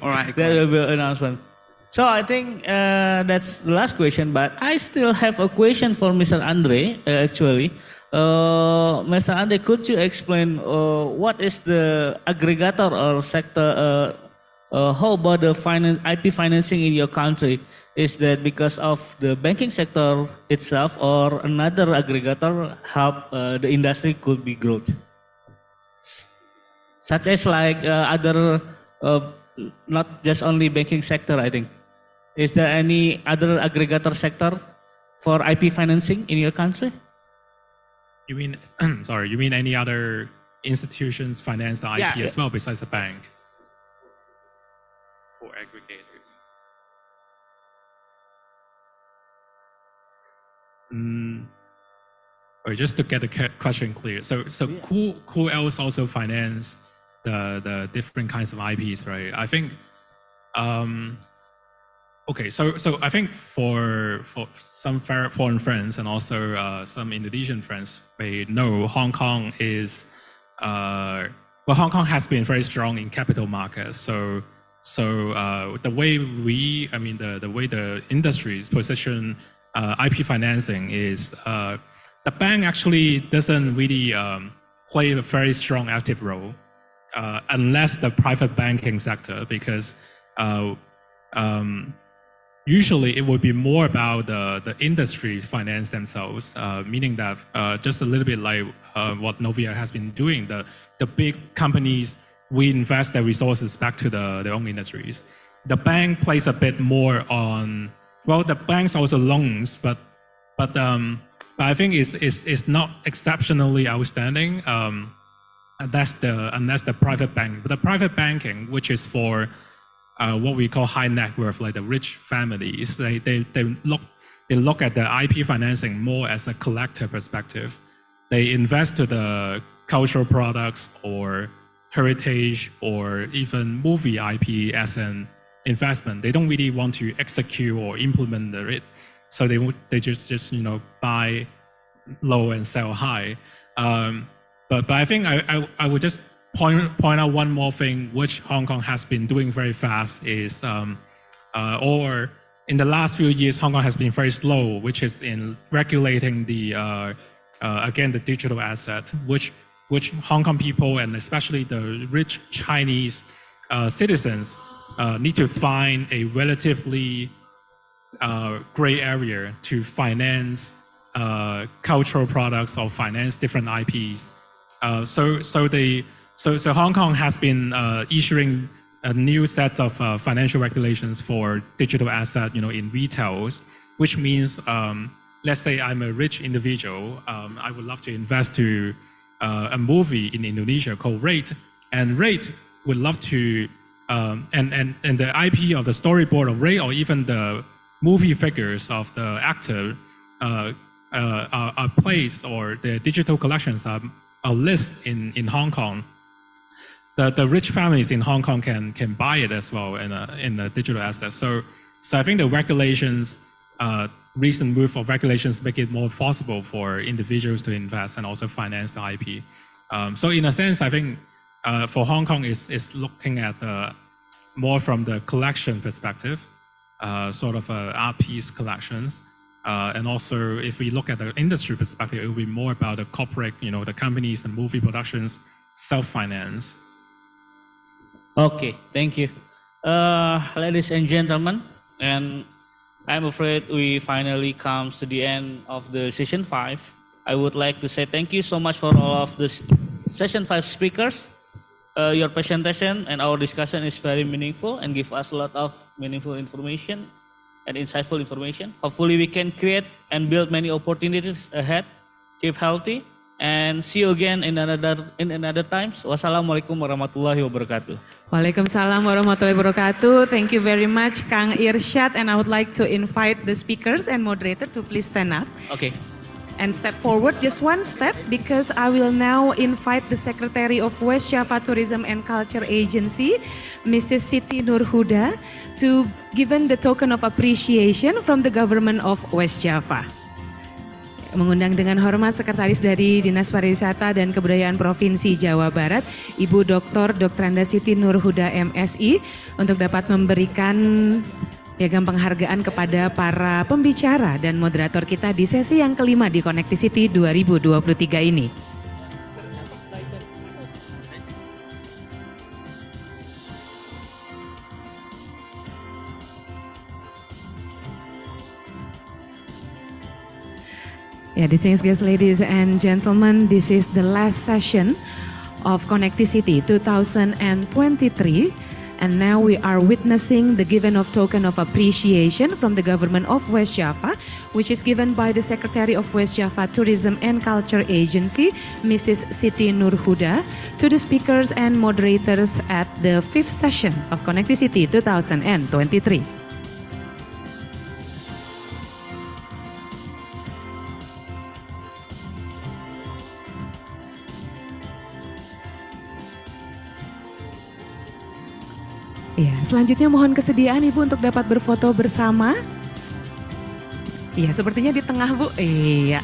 Speaker 8: All right.
Speaker 2: There will be an announcement. So I think that's the last question, but I still have a question for Mr. Andre, actually. Mr. Andre, could you explain what is the aggregator or sector, how about the IP financing in your country? Is that because of the banking sector itself or another aggregator help the industry could be growth? Such as like other, not just only banking sector, I think. Is there any other aggregator sector for IP financing in your country?
Speaker 5: You mean, sorry, you mean any other institutions finance the IP as well besides the bank? For aggregators. Or just to get the question clear. So who else also finance the different kinds of IPs, right? I think, okay, so I think for some foreign friends and also some Indonesian friends may know Hong Kong is, well, Hong Kong has been very strong in capital markets. So the way the way the industries position IP financing is the bank actually doesn't really play a very strong active role unless the private banking sector, because usually it would be more about the industry finance themselves, meaning that just a little bit like what Novia has been doing, the big companies, we invest their resources back to their own industries. The bank plays a bit more on, well, the banks also loans, but I think it's not exceptionally outstanding unless the private banking. But the private banking, which is for what we call high net worth, like the rich families, they look at the IP financing more as a collector perspective. They invest to the cultural products or heritage or even movie IP as an investment. They don't really want to execute or implement it, so they just buy low and sell high. But I think I would just point out one more thing which Hong Kong has been doing very fast is, or in the last few years Hong Kong has been very slow, which is in regulating the again the digital asset, which Hong Kong people and especially the rich Chinese citizens need to find a relatively gray area to finance cultural products or finance different IPs. So Hong Kong has been issuing a new set of financial regulations for digital asset, in retails, which means, let's say I'm a rich individual, I would love to invest to a movie in Indonesia called Rate. And Rate would love to, and the IP of the storyboard of Rate, or even the movie figures of the actor, are placed, or the digital collections are listed in Hong Kong. The rich families in Hong Kong can buy it as well in a digital asset. So I think the regulations, recent move of regulations make it more possible for individuals to invest and also finance the IP. So in a sense, I think for Hong Kong is looking at more from the collection perspective, sort of art piece collections. And also, if we look at the industry perspective, it will be more about the corporate, the companies and movie productions self-finance.
Speaker 2: Okay, thank you. Ladies and gentlemen, and I'm afraid we finally come to the end of the session 5. I would like to say thank you so much for all of the session 5 speakers. Your presentation and our discussion is very meaningful and give us a lot of meaningful information and insightful information. Hopefully we can create and build many opportunities ahead. Keep healthy and see you again in another times. Wassalamualaikum warahmatullahi wabarakatuh.
Speaker 10: Waalaikumsalam warahmatullahi wabarakatuh. Thank you very much, Kang Irsyad. And I would like to invite the speakers and moderator to please stand up.
Speaker 2: Okay.
Speaker 10: And step forward just one step, because I will now invite the Secretary of West Java Tourism and Culture Agency, Mrs. Siti Nurhuda, to given the token of appreciation from the government of West Java. Mengundang dengan hormat Sekretaris dari Dinas Pariwisata dan Kebudayaan Provinsi Jawa Barat, Ibu Dr. Anda Siti Nurhuda MSI, untuk dapat memberikan piagam penghargaan kepada para pembicara dan moderator kita di sesi yang kelima di ConnectiCity 2023 ini. Yeah, distinguished guests, ladies and gentlemen, this is the last session of ConnectiCity 2023. And now we are witnessing the giving of token of appreciation from the government of West Java, which is given by the Secretary of West Java Tourism and Culture Agency, Mrs. Siti Nurhuda, to the speakers and moderators at the 5th session of ConnectiCity 2023. Ya, selanjutnya mohon kesediaan Ibu untuk dapat berfoto bersama. Iya, sepertinya di tengah Bu. Iya.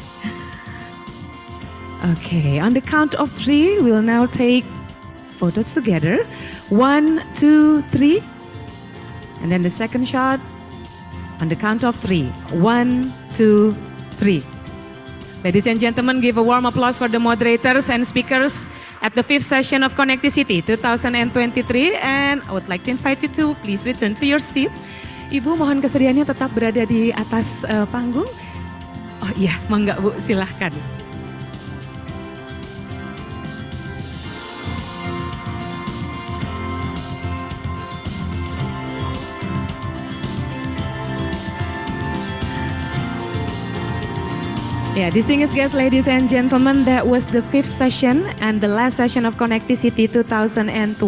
Speaker 10: Okay, on the count of 3, we'll now take photos together. 1, 2, 3. And then the second shot on the count of 3. 1, 2, 3. Ladies and gentlemen, give a warm applause for the moderators and speakers at the 5th session of ConnectiCity 2023, and I would like to invite you to please return to your seat. Ibu mohon kesediaannya tetap berada di atas panggung. Oh iya, mangga Bu, silahkan. Yeah, distinguished guests, ladies and gentlemen, that was the 5th session and the last session of ConnectiCity 2023.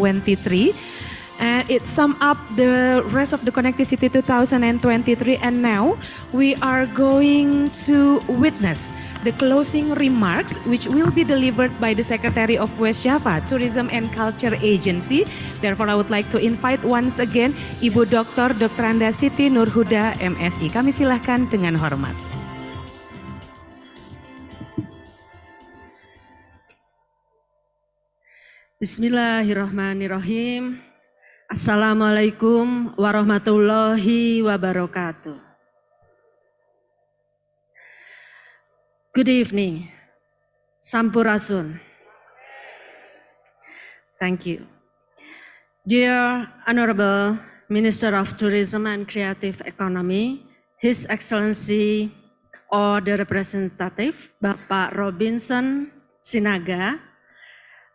Speaker 10: And it summed up the rest of the ConnectiCity 2023. And now we are going to witness the closing remarks, which will be delivered by the Secretary of West Java Tourism and Culture Agency. Therefore, I would like to invite once again Ibu Dr. Anda Siti Nurhuda MSI. Kami silahkan dengan hormat.
Speaker 11: Bismillahirrahmanirrahim. Assalamualaikum warahmatullahi wabarakatuh. Good evening. Sampurasun. Thank you. Dear Honorable Minister of Tourism and Creative Economy, His Excellency or the Representative, Bapak Robinson Sinaga,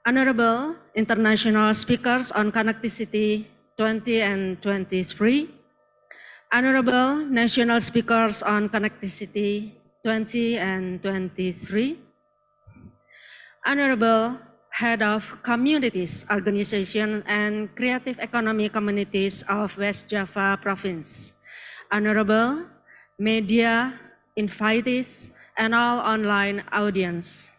Speaker 11: Honorable international speakers on ConnectiCity 20 and 23, Honorable national speakers on ConnectiCity 20 and 23, Honorable Head of Communities Organization and Creative Economy Communities of West Java Province. Honorable media, invitees, and all online audience.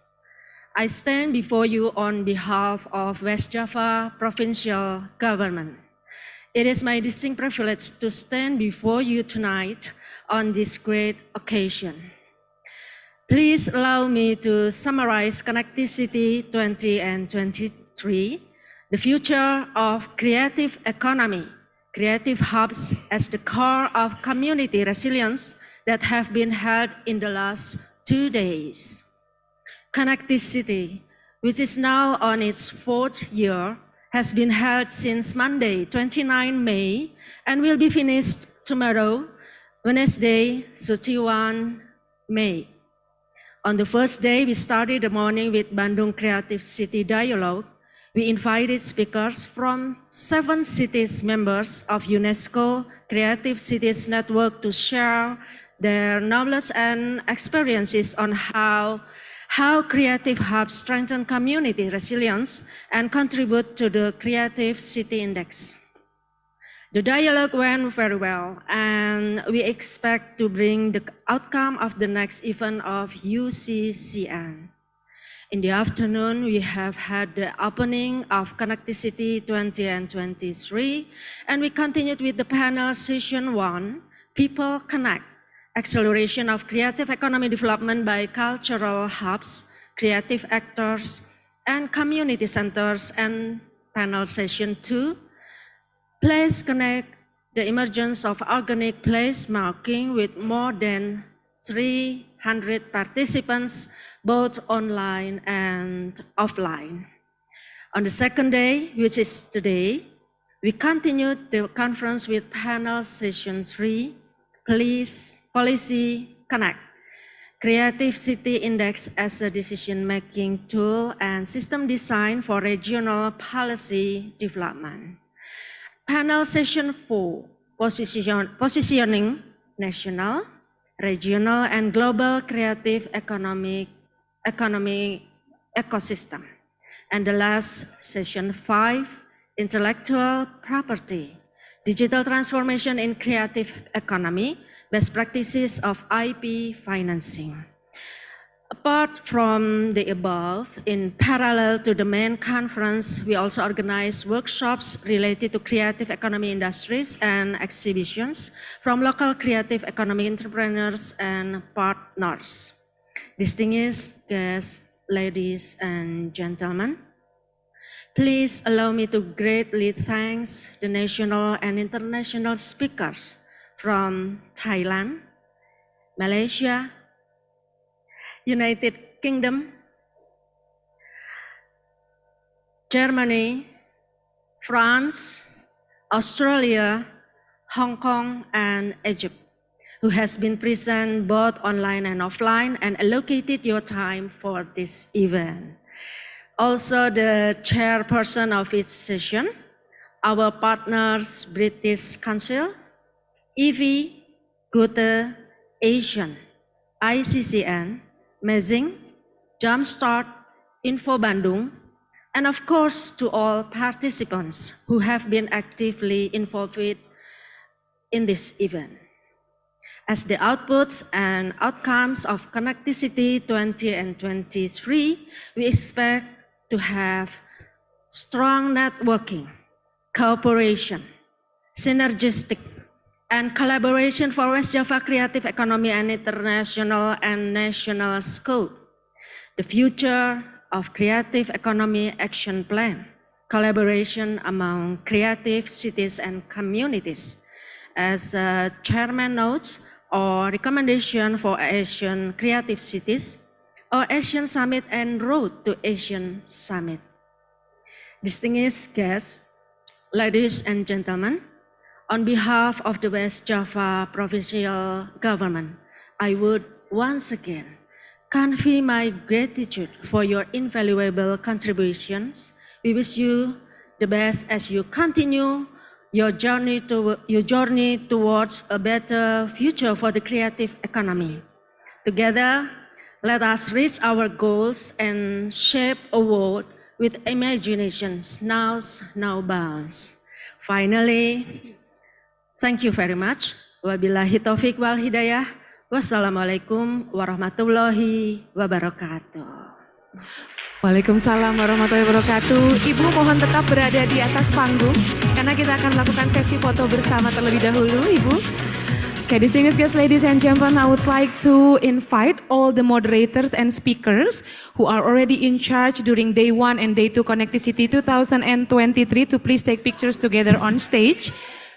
Speaker 11: I stand before you on behalf of West Java Provincial Government. It is my distinct privilege to stand before you tonight on this great occasion. Please allow me to summarize ConnectiCity 20 and 23, the future of creative economy, creative hubs as the core of community resilience that have been held in the last 2 days. ConnectiCity, which is now on its 4th year, has been held since Monday, 29 May, and will be finished tomorrow, Wednesday, 31 May. On the first day, we started the morning with Bandung Creative City Dialogue. We invited speakers from 7 cities members of UNESCO Creative Cities Network to share their knowledge and experiences on how creative hubs strengthen community resilience and contribute to the Creative City Index. The dialogue went very well, and we expect to bring the outcome of the next event of UCCN. In the afternoon, we have had the opening of ConnectiCity 20 and 23, and we continued with the panel session 1, People Connect, Acceleration of Creative Economy Development by Cultural Hubs, Creative Actors, and Community Centers, and panel session 2, Place Connect, the emergence of organic place marking with more than 300 participants, both online and offline. On the second day, which is today, we continued the conference with panel session 3, Policy Connect, Creative City Index as a decision-making tool and system design for regional policy development. Panel session 4, positioning national, regional, and global creative economic ecosystem. And the last session 5, intellectual property, digital transformation in creative economy, best practices of IP financing. Apart from the above, in parallel to the main conference, we also organize workshops related to creative economy industries and exhibitions from local creative economy entrepreneurs and partners. Distinguished guests, ladies and gentlemen, please allow me to greatly thank the national and international speakers from Thailand, Malaysia, United Kingdom, Germany, France, Australia, Hong Kong, and Egypt, who has been present both online and offline and allocated your time for this event. Also the chairperson of each session, our partners, British Council, EV, Goethe, Asian, ICCN, Amazing, Jumpstart, Info Bandung, and of course to all participants who have been actively involved in this event. As the outputs and outcomes of ConnectiCity 20 and 23, we expect to have strong networking, cooperation, synergistic, and collaboration for West Java creative economy and international and national scope. The future of creative economy action plan, collaboration among creative cities and communities. As chairman notes, or recommendation for Asian creative cities, or Asian Summit and Road to Asian Summit. Distinguished guests, ladies and gentlemen, on behalf of the West Java Provincial Government, I would once again convey my gratitude for your invaluable contributions. We wish you the best as you continue your journey towards a better future for the creative economy. Together, let us reach our goals and shape a world with imaginations knows no bounds. Finally, thank you very much. Wabillahi taufiq wal hidayah. Wassalamualaikum warahmatullahi wabarakatuh.
Speaker 10: Waalaikumsalam warahmatullahi wabarakatuh. Ibu mohon tetap berada di atas panggung karena kita akan melakukan sesi foto bersama terlebih dahulu, Ibu. Okay, distinguished guests, ladies and gentlemen, I would like to invite all the moderators and speakers who are already in charge during day 1 and day 2 ConnectiCity 2023 to please take pictures together on stage.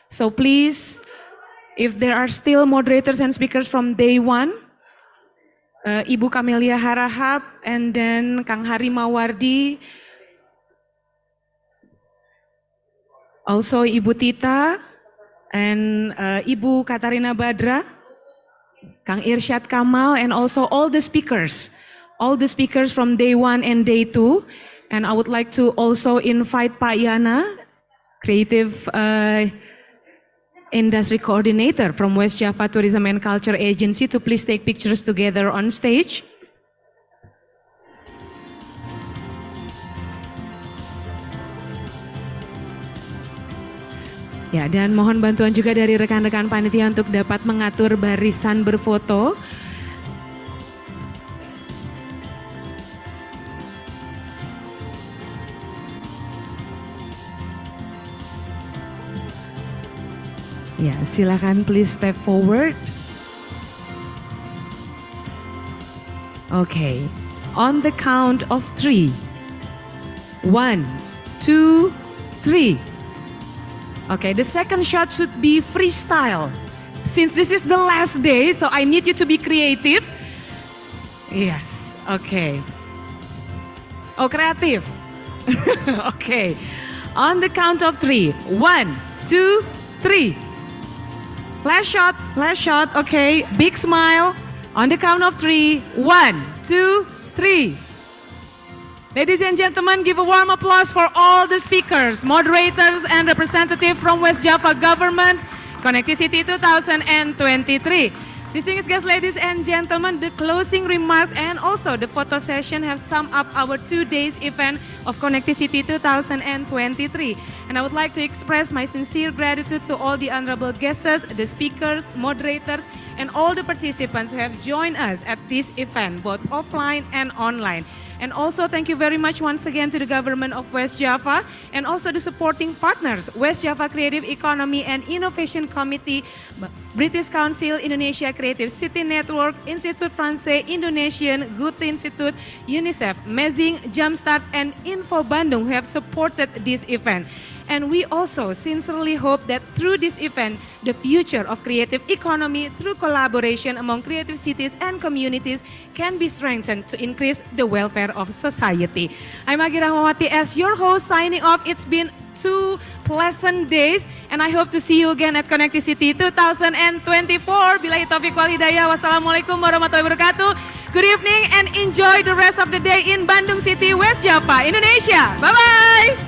Speaker 10: So please, if there are still moderators and speakers from day 1, Ibu Camelia Harahap, and then Kang Hari Mawardi, also Ibu Tita, and Ibu Katarina Badra, Kang Irsyad Kamal, and also all the speakers from day 1 and day 2. And I would like to also invite Pak Yana, Creative Industry Coordinator from West Java Tourism and Culture Agency to please take pictures together on stage. Ya, dan mohon bantuan juga dari rekan-rekan panitia untuk dapat mengatur barisan berfoto. Ya, silakan please step forward. Okay, on the count of 3. 1, 2, 3. Okay, the second shot should be freestyle. Since this is the last day, so I need you to be creative. Yes, okay. Oh, creative. Okay, on the count of 3. 1, 2, 3. Last shot, okay. Big smile. On the count of 3. 1, 2, 3. Ladies and gentlemen, give a warm applause for all the speakers, moderators, and representatives from West Java Government, ConnectiCity 2023. Distinguished guests, ladies and gentlemen, the closing remarks and also the photo session have summed up our 2 days event of ConnectiCity 2023. And I would like to express my sincere gratitude to all the honorable guests, the speakers, moderators, and all the participants who have joined us at this event, both offline and online. And also thank you very much once again to the government of West Java and also the supporting partners, West Java Creative Economy and Innovation Committee, British Council, Indonesia Creative City Network, Institute Francais Indonesian, Goethe Institute, UNICEF, Mezing, Jumpstart, and Info Bandung who have supported this event. And we also sincerely hope that through this event, the future of creative economy through collaboration among creative cities and communities can be strengthened to increase the welfare of society. I'm Agi Rahmawati as your host signing off. It's been 2 pleasant days and I hope to see you again at ConnectiCity 2024. Billahi taufiq wal hidayah. Wassalamualaikum warahmatullahi wabarakatuh. Good evening and enjoy the rest of the day in Bandung City, West Java, Indonesia. Bye-bye.